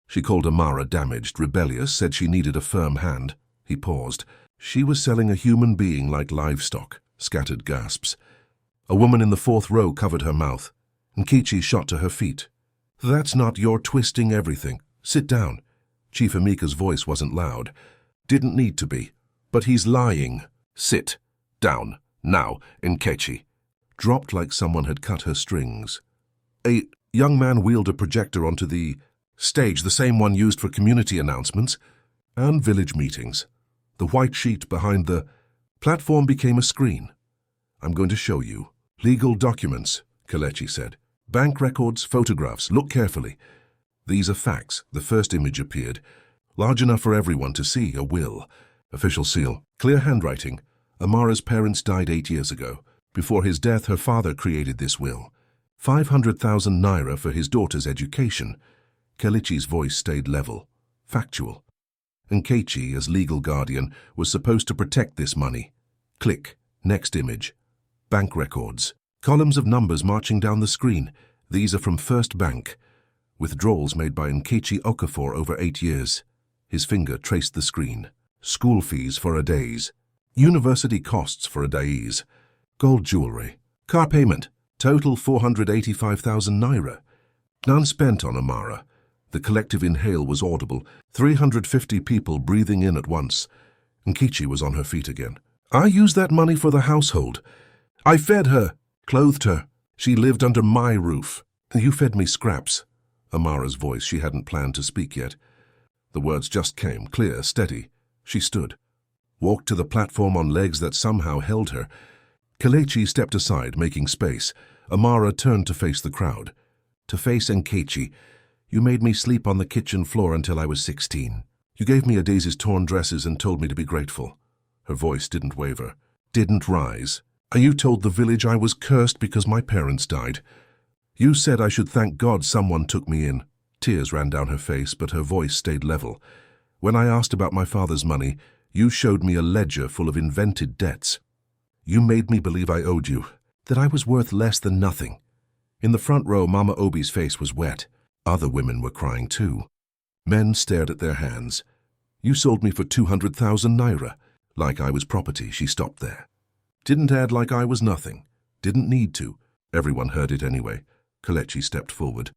She called Amara damaged, rebellious, said she needed a firm hand. He paused. She was selling a human being like livestock. Scattered gasps. A woman in the 4th row covered her mouth. Nkechi shot to her feet. That's not your twisting everything. Sit down. Chief Emeka's voice wasn't loud. Didn't need to be. But he's lying. Sit. Down. Now, Nkechi. Dropped like someone had cut her strings. A young man wheeled a projector onto the stage, the same one used for community announcements and village meetings. The white sheet behind the platform became a screen. I'm going to show you. Legal documents, Kelechi said. Bank records, photographs. Look carefully. These are facts. The first image appeared. Large enough for everyone to see, a will. Official seal. Clear handwriting. Amara's parents died 8 years ago. Before his death, her father created this will. 500,000 Naira for his daughter's education. Kelechi's voice stayed level. Factual. Nkechi, as legal guardian, was supposed to protect this money. Click. Next image. Bank records. Columns of numbers marching down the screen. These are from First Bank. Withdrawals made by Nkechi Okafor over 8 years. His finger traced the screen. School fees for Adaise. University costs for Adaise. Gold jewelry. Car payment. Total 485,000 Naira. None spent on Amara. The collective inhale was audible. 350 people breathing in at once. Nkechi was on her feet again. I used that money for the household. I fed her, clothed her. She lived under my roof. You fed me scraps. Amara's voice, she hadn't planned to speak yet. The words just came, clear, steady. She stood. Walked to the platform on legs that somehow held her. Kelechi stepped aside, making space. Amara turned to face the crowd. To face Nkechi. You made me sleep on the kitchen floor until I was 16. You gave me Adaise's torn dresses and told me to be grateful. Her voice didn't waver, didn't rise. And you told the village I was cursed because my parents died. You said I should thank God someone took me in. Tears ran down her face, but her voice stayed level. When I asked about my father's money, you showed me a ledger full of invented debts. You made me believe I owed you, that I was worth less than nothing. In the front row, Mama Obi's face was wet. Other women were crying too. Men stared at their hands. You sold me for 200,000 Naira. Like I was property. She stopped there. Didn't add like I was nothing. Didn't need to. Everyone heard it anyway. Kelechi stepped forward.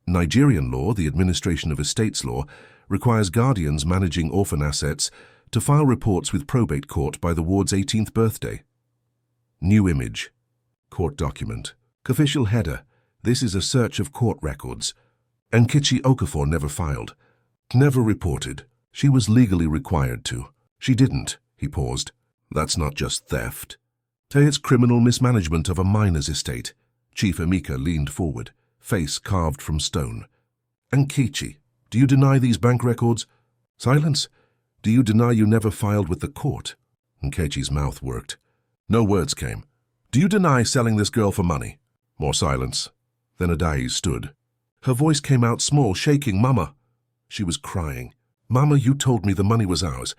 Nigerian law, the administration of estates law, requires guardians managing orphan assets to file reports with probate court by the ward's 18th birthday. New image. Court document. Official header. This is a search of court records. Nkechi Okafor never filed. Never reported. She was legally required to. She didn't. He paused. That's not just theft. It's criminal mismanagement of a miner's estate. Chief Emeka leaned forward, face carved from stone. Nkechi, do you deny these bank records? Silence. Do you deny you never filed with the court? Nkechi's mouth worked. No words came. Do you deny selling this girl for money? More silence. Then Adai stood. Her voice came out small, shaking. Mama. She was crying. Mama, you told me the money was ours.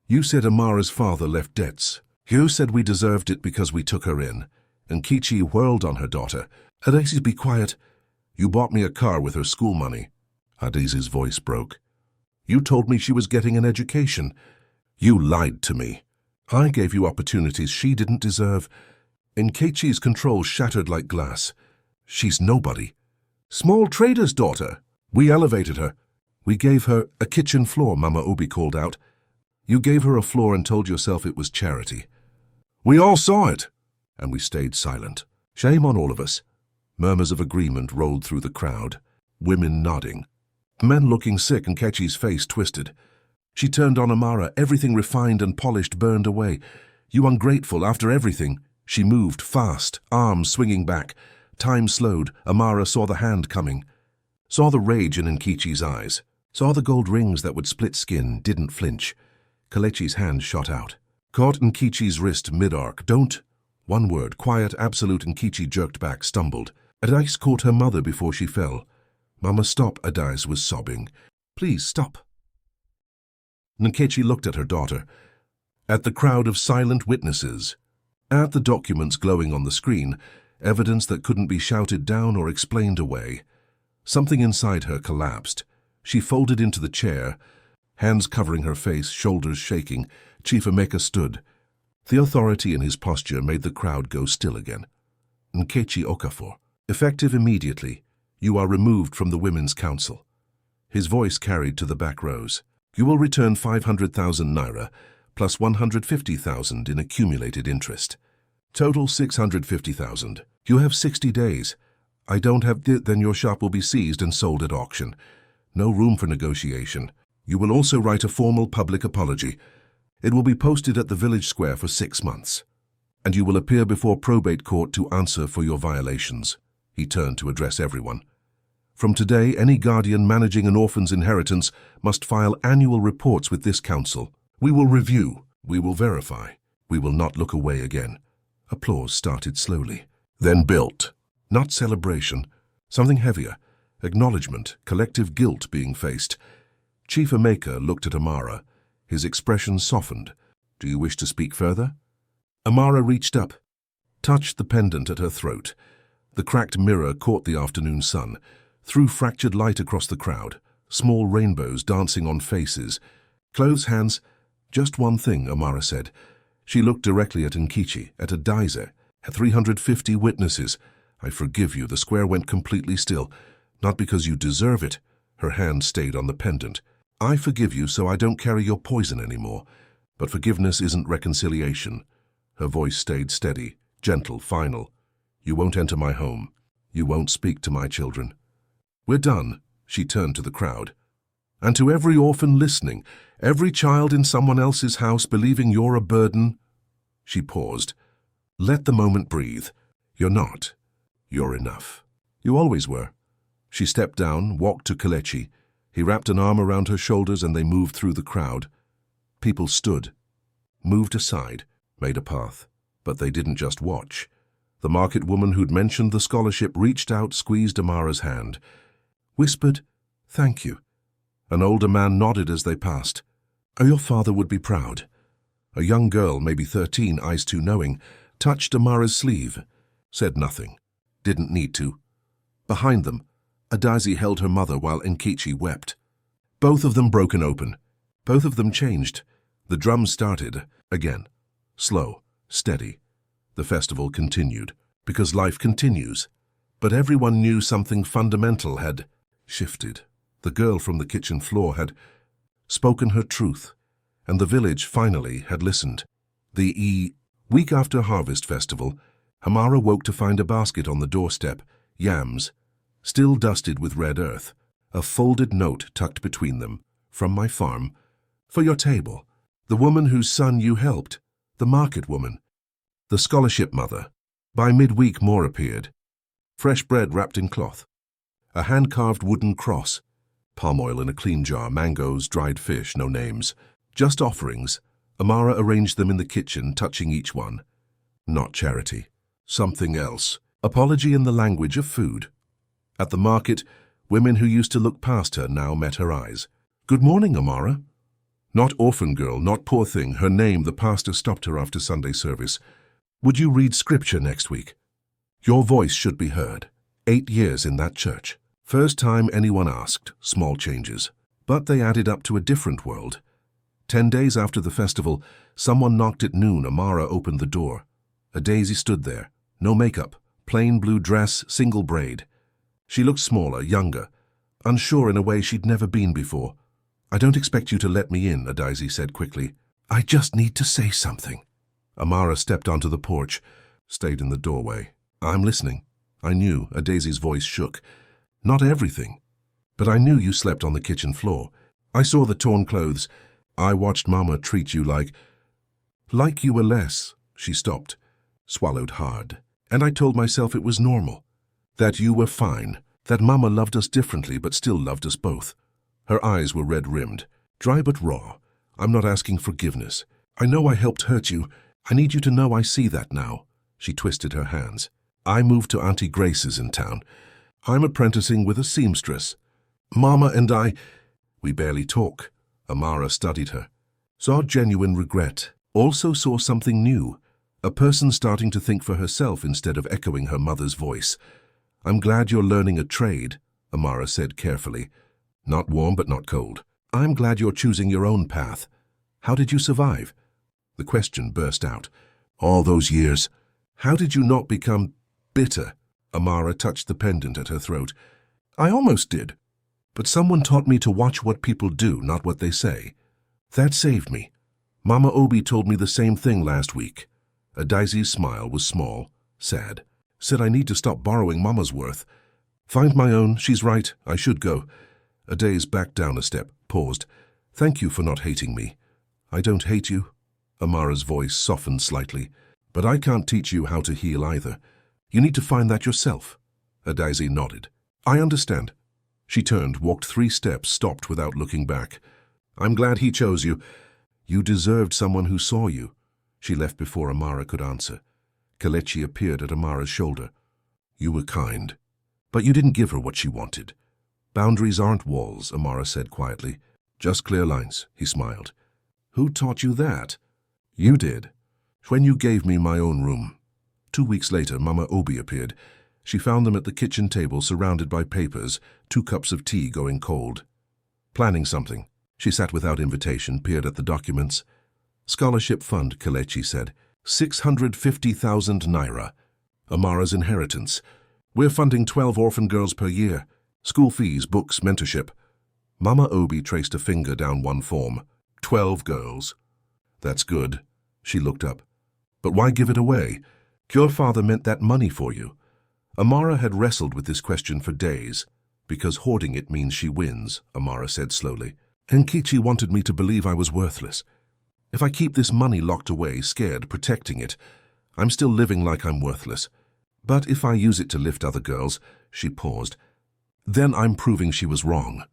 You said Amara's father left debts. You said we deserved it because we took her in. Nkechi whirled on her daughter. Adai's, be quiet. You bought me a car with her school money. Adai's voice broke. You told me she was getting an education. You lied to me. I gave you opportunities she didn't deserve. Nkechi's control shattered like glass. She's nobody. Small trader's daughter. We elevated her. We gave her a kitchen floor, Mama Obi called out. You gave her a floor and told yourself it was charity. We all saw it. And we stayed silent. Shame on all of us. Murmurs of agreement rolled through the crowd. Women nodding. Men looking sick. Nkechi's face twisted. She turned on Amara. Everything refined and polished burned away. You ungrateful, after everything. She moved fast, arms swinging back. Time slowed. Amara saw the hand coming. Saw the rage in Nkechi's eyes. Saw the gold rings that would split skin, didn't flinch. Kelechi's hand shot out. Caught Nkechi's wrist mid-arc. Don't. One word, quiet, absolute. Nkechi jerked back, stumbled. Adais caught her mother before she fell. Mama, stop, Adais was sobbing. Please, stop. Nkechi looked at her daughter, at the crowd of silent witnesses, at the documents glowing on the screen, evidence that couldn't be shouted down or explained away. Something inside her collapsed. She folded into the chair, hands covering her face, shoulders shaking. Chief Emeka stood. The authority in his posture made the crowd go still again. Nkechi Okafor, effective immediately, you are removed from the Women's Council. His voice carried to the back rows. You will return 500,000 naira, plus 150,000 in accumulated interest. Total 650,000. You have 60 days. I don't have it, then your shop will be seized and sold at auction. No room for negotiation. You will also write a formal public apology. It will be posted at the village square for 6 months. And you will appear before probate court to answer for your violations. He turned to address everyone. From today, any guardian managing an orphan's inheritance must file annual reports with this council. We will review. We will verify. We will not look away again. Applause started slowly, then built. Not celebration. Something heavier. Acknowledgement, collective guilt being faced. Chief Emeka looked at Amara. His expression softened. Do you wish to speak further? Amara reached up, touched the pendant at her throat. The cracked mirror caught the afternoon sun, threw fractured light across the crowd, small rainbows dancing on faces. Clothes, hands. Just one thing, Amara said. She looked directly at Nkechi, at Adaize, at 350 witnesses. I forgive you. The square went completely still. Not because you deserve it. Her hand stayed on the pendant. I forgive you so I don't carry your poison anymore. But forgiveness isn't reconciliation. Her voice stayed steady, gentle, final. You won't enter my home. You won't speak to my children. We're done. She turned to the crowd. And to every orphan listening, every child in someone else's house believing you're a burden. She paused. Let the moment breathe. You're not. You're enough. You always were. She stepped down, walked to Kelechi. He wrapped an arm around her shoulders and they moved through the crowd. People stood, moved aside, made a path. But they didn't just watch. The market woman who'd mentioned the scholarship reached out, squeezed Amara's hand, whispered, "Thank you." An older man nodded as they passed. Your father would be proud. A young girl, maybe 13, eyes too knowing, touched Amara's sleeve, said nothing, didn't need to. Behind them, Adaize held her mother while Nkechi wept. Both of them broken open. Both of them changed. The drums started, again. Slow, steady. The festival continued, because life continues. But everyone knew something fundamental had shifted. The girl from the kitchen floor had spoken her truth, and the village finally had listened. Week after Harvest Festival, Hamara woke to find a basket on the doorstep, yams, still dusted with red earth, a folded note tucked between them, from my farm, for your table. The woman whose son you helped, the market woman, the scholarship mother. By midweek more appeared. Fresh bread wrapped in cloth, a hand-carved wooden cross, palm oil in a clean jar, mangoes, dried fish, no names, just offerings. Amara arranged them in the kitchen, touching each one. Not charity. Something else. Apology in the language of food. At the market, women who used to look past her now met her eyes. Good morning, Amara. Not orphan girl, not poor thing. Her name, the pastor stopped her after Sunday service. Would you read scripture next week? Your voice should be heard. 8 years in that church. First time anyone asked, small changes. But they added up to a different world. 10 days after the festival, someone knocked at noon. Amara opened the door. A Daisy stood there. No makeup, plain blue dress, single braid. She looked smaller, younger, unsure in a way she'd never been before. I don't expect you to let me in, a Daisy said quickly. I just need to say something. Amara stepped onto the porch, stayed in the doorway. I'm listening. I knew, a Daisy's voice shook. Not everything, but I knew you slept on the kitchen floor. I saw the torn clothes. I watched Mama treat you like you were less. She stopped, swallowed hard. And I told myself it was normal, that you were fine, that Mama loved us differently but still loved us both. Her eyes were red-rimmed, dry but raw. I'm not asking forgiveness. I know I helped hurt you. I need you to know I see that now. She twisted her hands. I moved to Auntie Grace's in town. I'm apprenticing with a seamstress. Mama and we barely talk. Amara studied her, saw genuine regret, also saw something new, a person starting to think for herself instead of echoing her mother's voice. I'm glad you're learning a trade, Amara said carefully. Not warm but not cold. I'm glad you're choosing your own path. How did you survive? The question burst out. All those years. How did you not become bitter? Amara touched the pendant at her throat. I almost did. But someone taught me to watch what people do, not what they say. That saved me. Mama Obi told me the same thing last week. A Daisy's smile was small, sad. Said I need to stop borrowing Mama's worth. Find my own, she's right, I should go. A Days backed down a step, paused. Thank you for not hating me. I don't hate you. Amara's voice softened slightly. But I can't teach you how to heal either. You need to find that yourself. A Daisy nodded. I understand. She turned, walked 3 steps, stopped without looking back. I'm glad he chose you. You deserved someone who saw you. She left before Amara could answer. Kelechi appeared at Amara's shoulder. You were kind, but you didn't give her what she wanted. Boundaries aren't walls, Amara said quietly. Just clear lines, he smiled. Who taught you that? You did. When you gave me my own room. 2 weeks later, Mama Obi appeared. She found them at the kitchen table surrounded by papers, 2 cups of tea going cold. Planning something. She sat without invitation, peered at the documents. Scholarship fund, Kelechi said. 650,000 naira. Amara's inheritance. We're funding 12 orphan girls per year. School fees, books, mentorship. Mama Obi traced a finger down one form. 12 girls. That's good. She looked up. But why give it away? Your father meant that money for you. Amara had wrestled with this question for days. Because hoarding it means she wins, Amara said slowly. Nkechi wanted me to believe I was worthless. If I keep this money locked away, scared, protecting it, I'm still living like I'm worthless. But if I use it to lift other girls, she paused, then I'm proving she was wrong.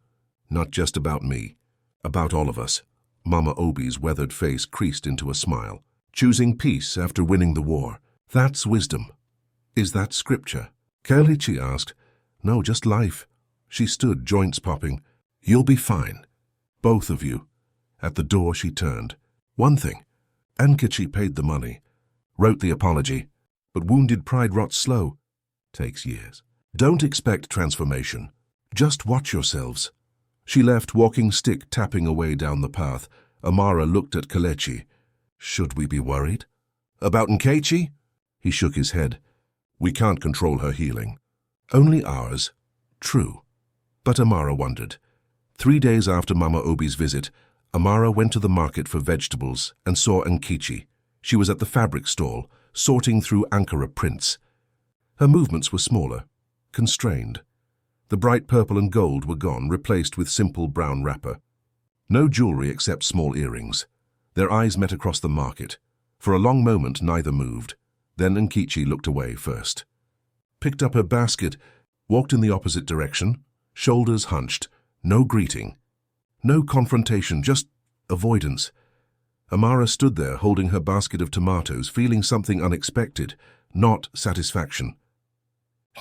Not just about me, about all of us. Mama Obi's weathered face creased into a smile. Choosing peace after winning the war. That's wisdom. Is that scripture? Kelechi asked. No, just life. She stood, joints popping. You'll be fine. Both of you. At the door she turned. One thing. Nkechi paid the money. Wrote the apology. But wounded pride rots slow. Takes years. Don't expect transformation. Just watch yourselves. She left, walking stick tapping away down the path. Amara looked at Kelechi. Should we be worried? About Nkechi? He shook his head. We can't control her healing. Only ours. True. But Amara wondered. 3 days after Mama Obi's visit, Amara went to the market for vegetables and saw Nkechi. She was at the fabric stall, sorting through Ankara prints. Her movements were smaller, constrained. The bright purple and gold were gone, replaced with simple brown wrapper. No jewelry except small earrings. Their eyes met across the market. For a long moment, neither moved. Then Nkechi looked away first. Picked up her basket, walked in the opposite direction, shoulders hunched. No greeting. No confrontation, just avoidance. Amara stood there holding her basket of tomatoes, feeling something unexpected, not satisfaction.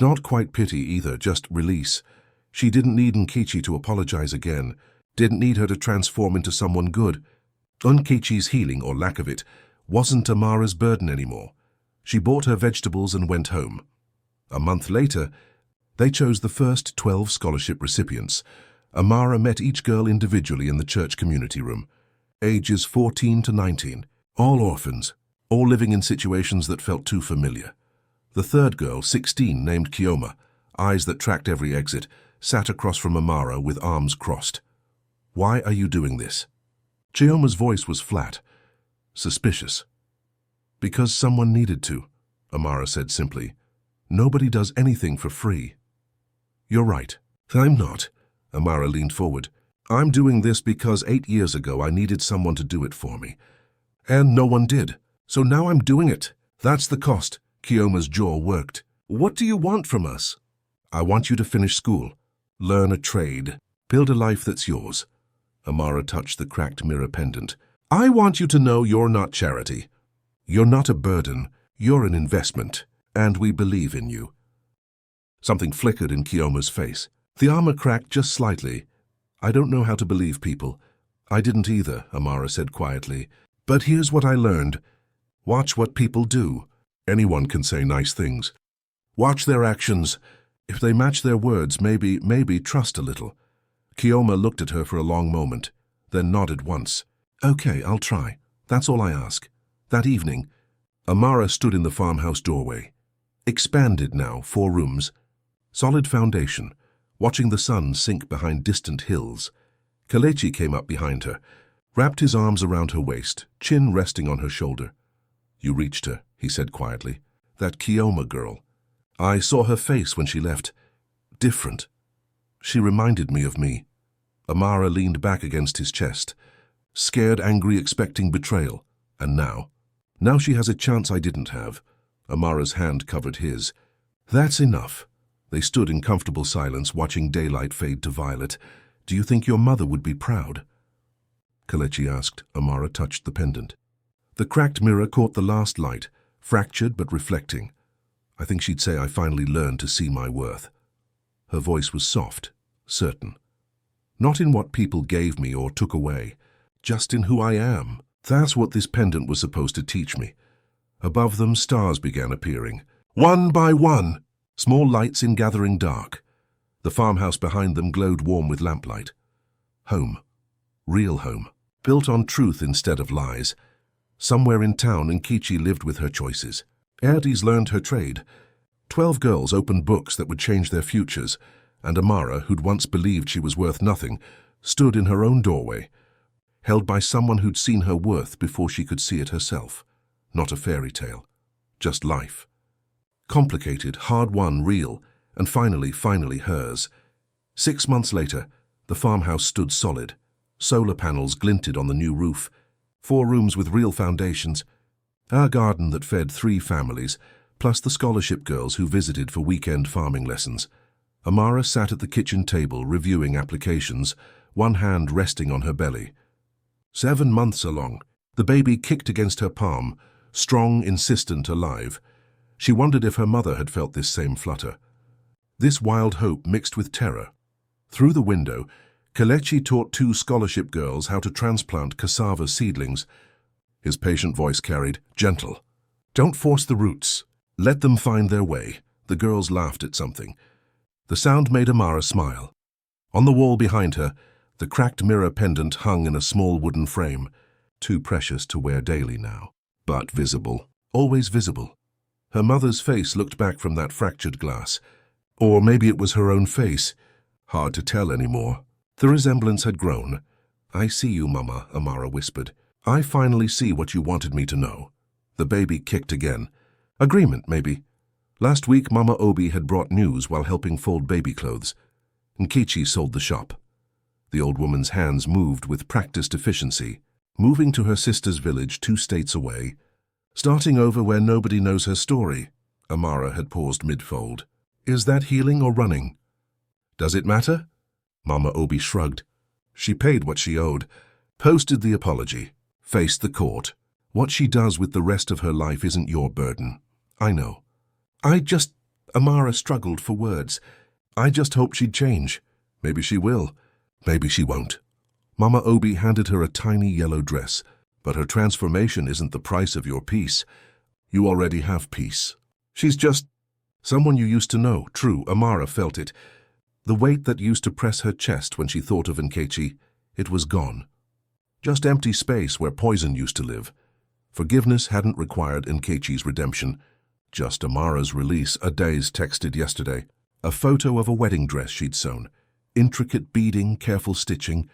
Not quite pity either, just release. She didn't need Nkechi to apologize again, didn't need her to transform into someone good. Nkechi's healing, or lack of it, wasn't Amara's burden anymore. She bought her vegetables and went home. A month later, they chose the first 12 scholarship recipients. Amara met each girl individually in the church community room. Ages 14 to 19, all orphans, all living in situations that felt too familiar. The third girl, 16, named Kioma, eyes that tracked every exit, sat across from Amara with arms crossed. "Why are you doing this?" Kioma's voice was flat, suspicious. "Because someone needed to," Amara said simply. "Nobody does anything for free." "You're right." "I'm not." Amara leaned forward. "I'm doing this because 8 years ago I needed someone to do it for me. And no one did. So now I'm doing it. That's the cost." Kioma's jaw worked. "What do you want from us?" "I want you to finish school, learn a trade, build a life that's yours." Amara touched the cracked mirror pendant. "I want you to know you're not charity. You're not a burden. You're an investment. And we believe in you." Something flickered in Kioma's face. The armor cracked just slightly. "I don't know how to believe people." "I didn't either," Amara said quietly. "But here's what I learned. Watch what people do. Anyone can say nice things. Watch their actions. If they match their words, maybe trust a little." Kioma looked at her for a long moment, then nodded once. "Okay, I'll try. That's all I ask." That evening, Amara stood in the farmhouse doorway. Expanded now, 4 rooms. Solid foundation, watching the sun sink behind distant hills. Kelechi came up behind her, wrapped his arms around her waist, chin resting on her shoulder. "You reached her," he said quietly. "That Kioma girl. I saw her face when she left. Different. She reminded me of me." Amara leaned back against his chest, scared, angry, expecting betrayal. And now she has a chance I didn't have. Amara's hand covered his. "That's enough." They stood in comfortable silence, watching daylight fade to violet. "Do you think your mother would be proud?" Kelechi asked. Amara touched the pendant. The cracked mirror caught the last light, fractured but reflecting. "I think she'd say I finally learned to see my worth." Her voice was soft, certain. "Not in what people gave me or took away, just in who I am." That's what this pendant was supposed to teach me. Above them, stars began appearing. One by one, small lights in gathering dark. The farmhouse behind them glowed warm with lamplight. Home. Real home. Built on truth instead of lies. Somewhere in town, Nkechi lived with her choices. Erdi's learned her trade. 12 girls opened books that would change their futures, and Amara, who'd once believed she was worth nothing, stood in her own doorway, held by someone who'd seen her worth before she could see it herself. Not a fairy tale, just life. Complicated, hard-won, real, and finally hers. 6 months later, the farmhouse stood solid. Solar panels glinted on the new roof. 4 rooms with real foundations. A garden that fed 3 families, plus the scholarship girls who visited for weekend farming lessons. Amara sat at the kitchen table reviewing applications, one hand resting on her belly. 7 months along, the baby kicked against her palm, strong, insistent, alive. She wondered if her mother had felt this same flutter. This wild hope mixed with terror. Through the window, Kelechi taught 2 scholarship girls how to transplant cassava seedlings. His patient voice carried, "Gentle. Don't force the roots. Let them find their way." The girls laughed at something. The sound made Amara smile. On the wall behind her, the cracked mirror pendant hung in a small wooden frame, too precious to wear daily now, but visible, always visible. Her mother's face looked back from that fractured glass. Or maybe it was her own face, Hard to tell anymore. The resemblance had grown. I see you, Mama, Amara whispered. I finally see what you wanted me to know. The baby kicked again. Agreement, maybe. Last week, Mama Obi had brought news while helping fold baby clothes. Nkechi sold the shop. The old woman's hands moved with practiced efficiency, moving to her sister's village 2 states away, starting over where nobody knows her story. Amara had paused mid-fold. Is that healing or running? Does it matter? Mama Obi shrugged. She paid what she owed, posted the apology, faced the court. What she does with the rest of her life isn't your burden. I know. Amara struggled for words. I just hoped she'd change. Maybe she will. Maybe she won't. Mama Obi handed her a tiny yellow dress. But her transformation isn't the price of your peace. You already have peace. She's just someone you used to know. True, Amara felt it. The weight that used to press her chest when she thought of Nkechi, it was gone. Just empty space where poison used to live. Forgiveness hadn't required Nkechi's redemption. Just Amara's release. Adaze texted yesterday. A photo of a wedding dress she'd sewn. Intricate beading, careful stitching.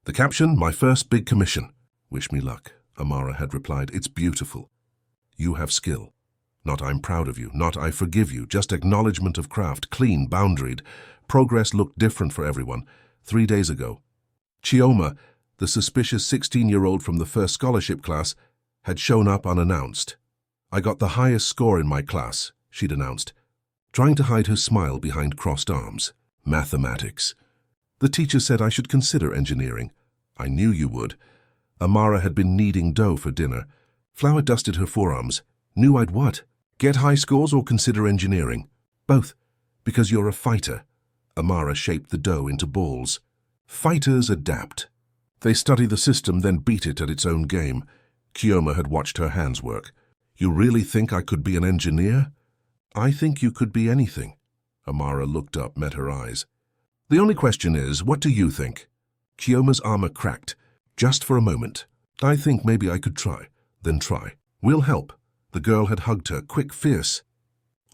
The caption, my first big commission. Wish me luck, Amara had replied. It's beautiful. You have skill. Not I'm proud of you, not I forgive you, just acknowledgement of craft, clean, boundaried. Progress looked different for everyone. 3 days ago, Chioma, the suspicious 16-year-old from the first scholarship class, had shown up unannounced. I got the highest score in my class, she'd announced, trying to hide her smile behind crossed arms. Mathematics. The teacher said I should consider engineering. I knew you would. Amara had been kneading dough for dinner. Flour dusted her forearms. Knew I'd what? Get high scores or consider engineering? Both. Because you're a fighter. Amara shaped the dough into balls. Fighters adapt. They study the system, then beat it at its own game. Chioma had watched her hands work. You really think I could be an engineer? I think you could be anything. Amara looked up, met her eyes. The only question is, what do you think? Chioma's armor cracked. Just for a moment. I think maybe I could try. Then try. We'll help. The girl had hugged her, quick, fierce.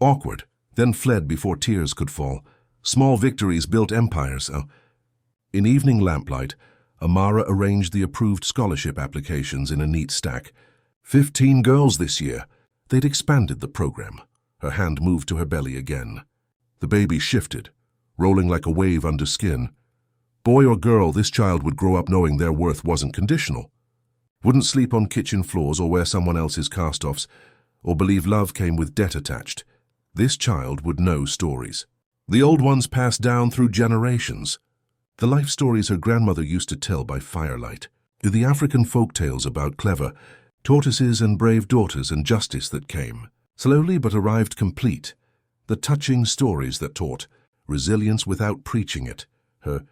Awkward, then fled before tears could fall. Small victories built empires. In evening lamplight, Amara arranged the approved scholarship applications in a neat stack. 15 girls this year. They'd expanded the program. Her hand moved to her belly again. The baby shifted, rolling like a wave under skin. Boy or girl, this child would grow up knowing their worth wasn't conditional. Wouldn't sleep on kitchen floors or wear someone else's cast-offs, or believe love came with debt attached. This child would know stories. The old ones passed down through generations. The life stories her grandmother used to tell by firelight. The African folktales about clever tortoises and brave daughters and justice that came, slowly but arrived complete. The touching stories that taught resilience without preaching it. Her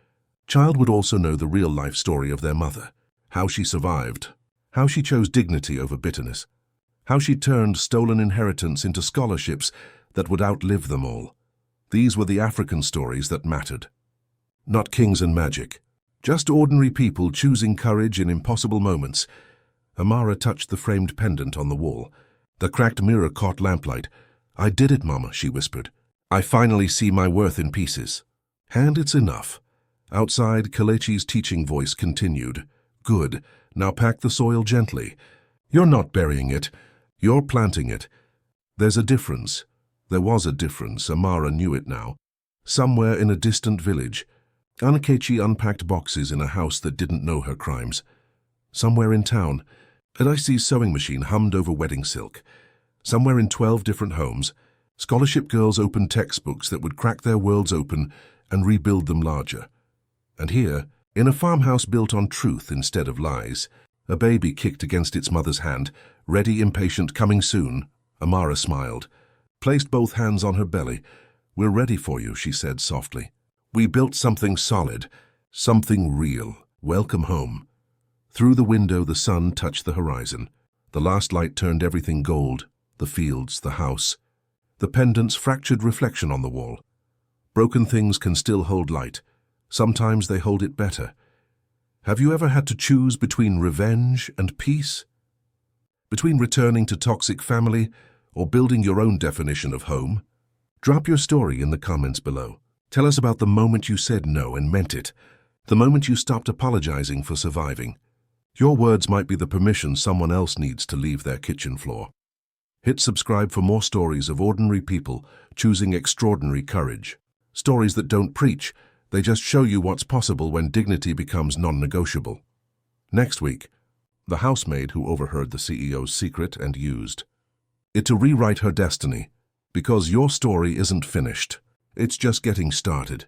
child would also know the real-life story of their mother, how she survived, how she chose dignity over bitterness, how she turned stolen inheritance into scholarships that would outlive them all. These were the African stories that mattered. Not kings and magic, just ordinary people choosing courage in impossible moments. Amara touched the framed pendant on the wall. The cracked mirror caught lamplight. I did it, Mama, she whispered. I finally see my worth in pieces. And it's enough. Outside, Kelechi's teaching voice continued. Good. Now pack the soil gently. You're not burying it. You're planting it. There's a difference. There was a difference. Amara knew it now. Somewhere in a distant village, Nkechi unpacked boxes in a house that didn't know her crimes. Somewhere in town, an icy sewing machine hummed over wedding silk. Somewhere in 12 different homes, scholarship girls opened textbooks that would crack their worlds open and rebuild them larger. And here, in a farmhouse built on truth instead of lies, a baby kicked against its mother's hand, ready, impatient, coming soon. Amara smiled, placed both hands on her belly. We're ready for you, she said softly. We built something solid, something real. Welcome home. Through the window, the sun touched the horizon. The last light turned everything gold, the fields, the house. The pendant's fractured reflection on the wall. Broken things can still hold light. Sometimes they hold it better. Have you ever had to choose between revenge and peace? Between returning to toxic family or building your own definition of home? Drop your story in the comments below. Tell us about the moment you said no and meant it, the moment you stopped apologizing for surviving. Your words might be the permission someone else needs to leave their kitchen floor. Hit subscribe for more stories of ordinary people choosing extraordinary courage. Stories that don't preach, they just show you what's possible when dignity becomes non-negotiable. Next week, the housemaid who overheard the CEO's secret and used it to rewrite her destiny. Because your story isn't finished, it's just getting started.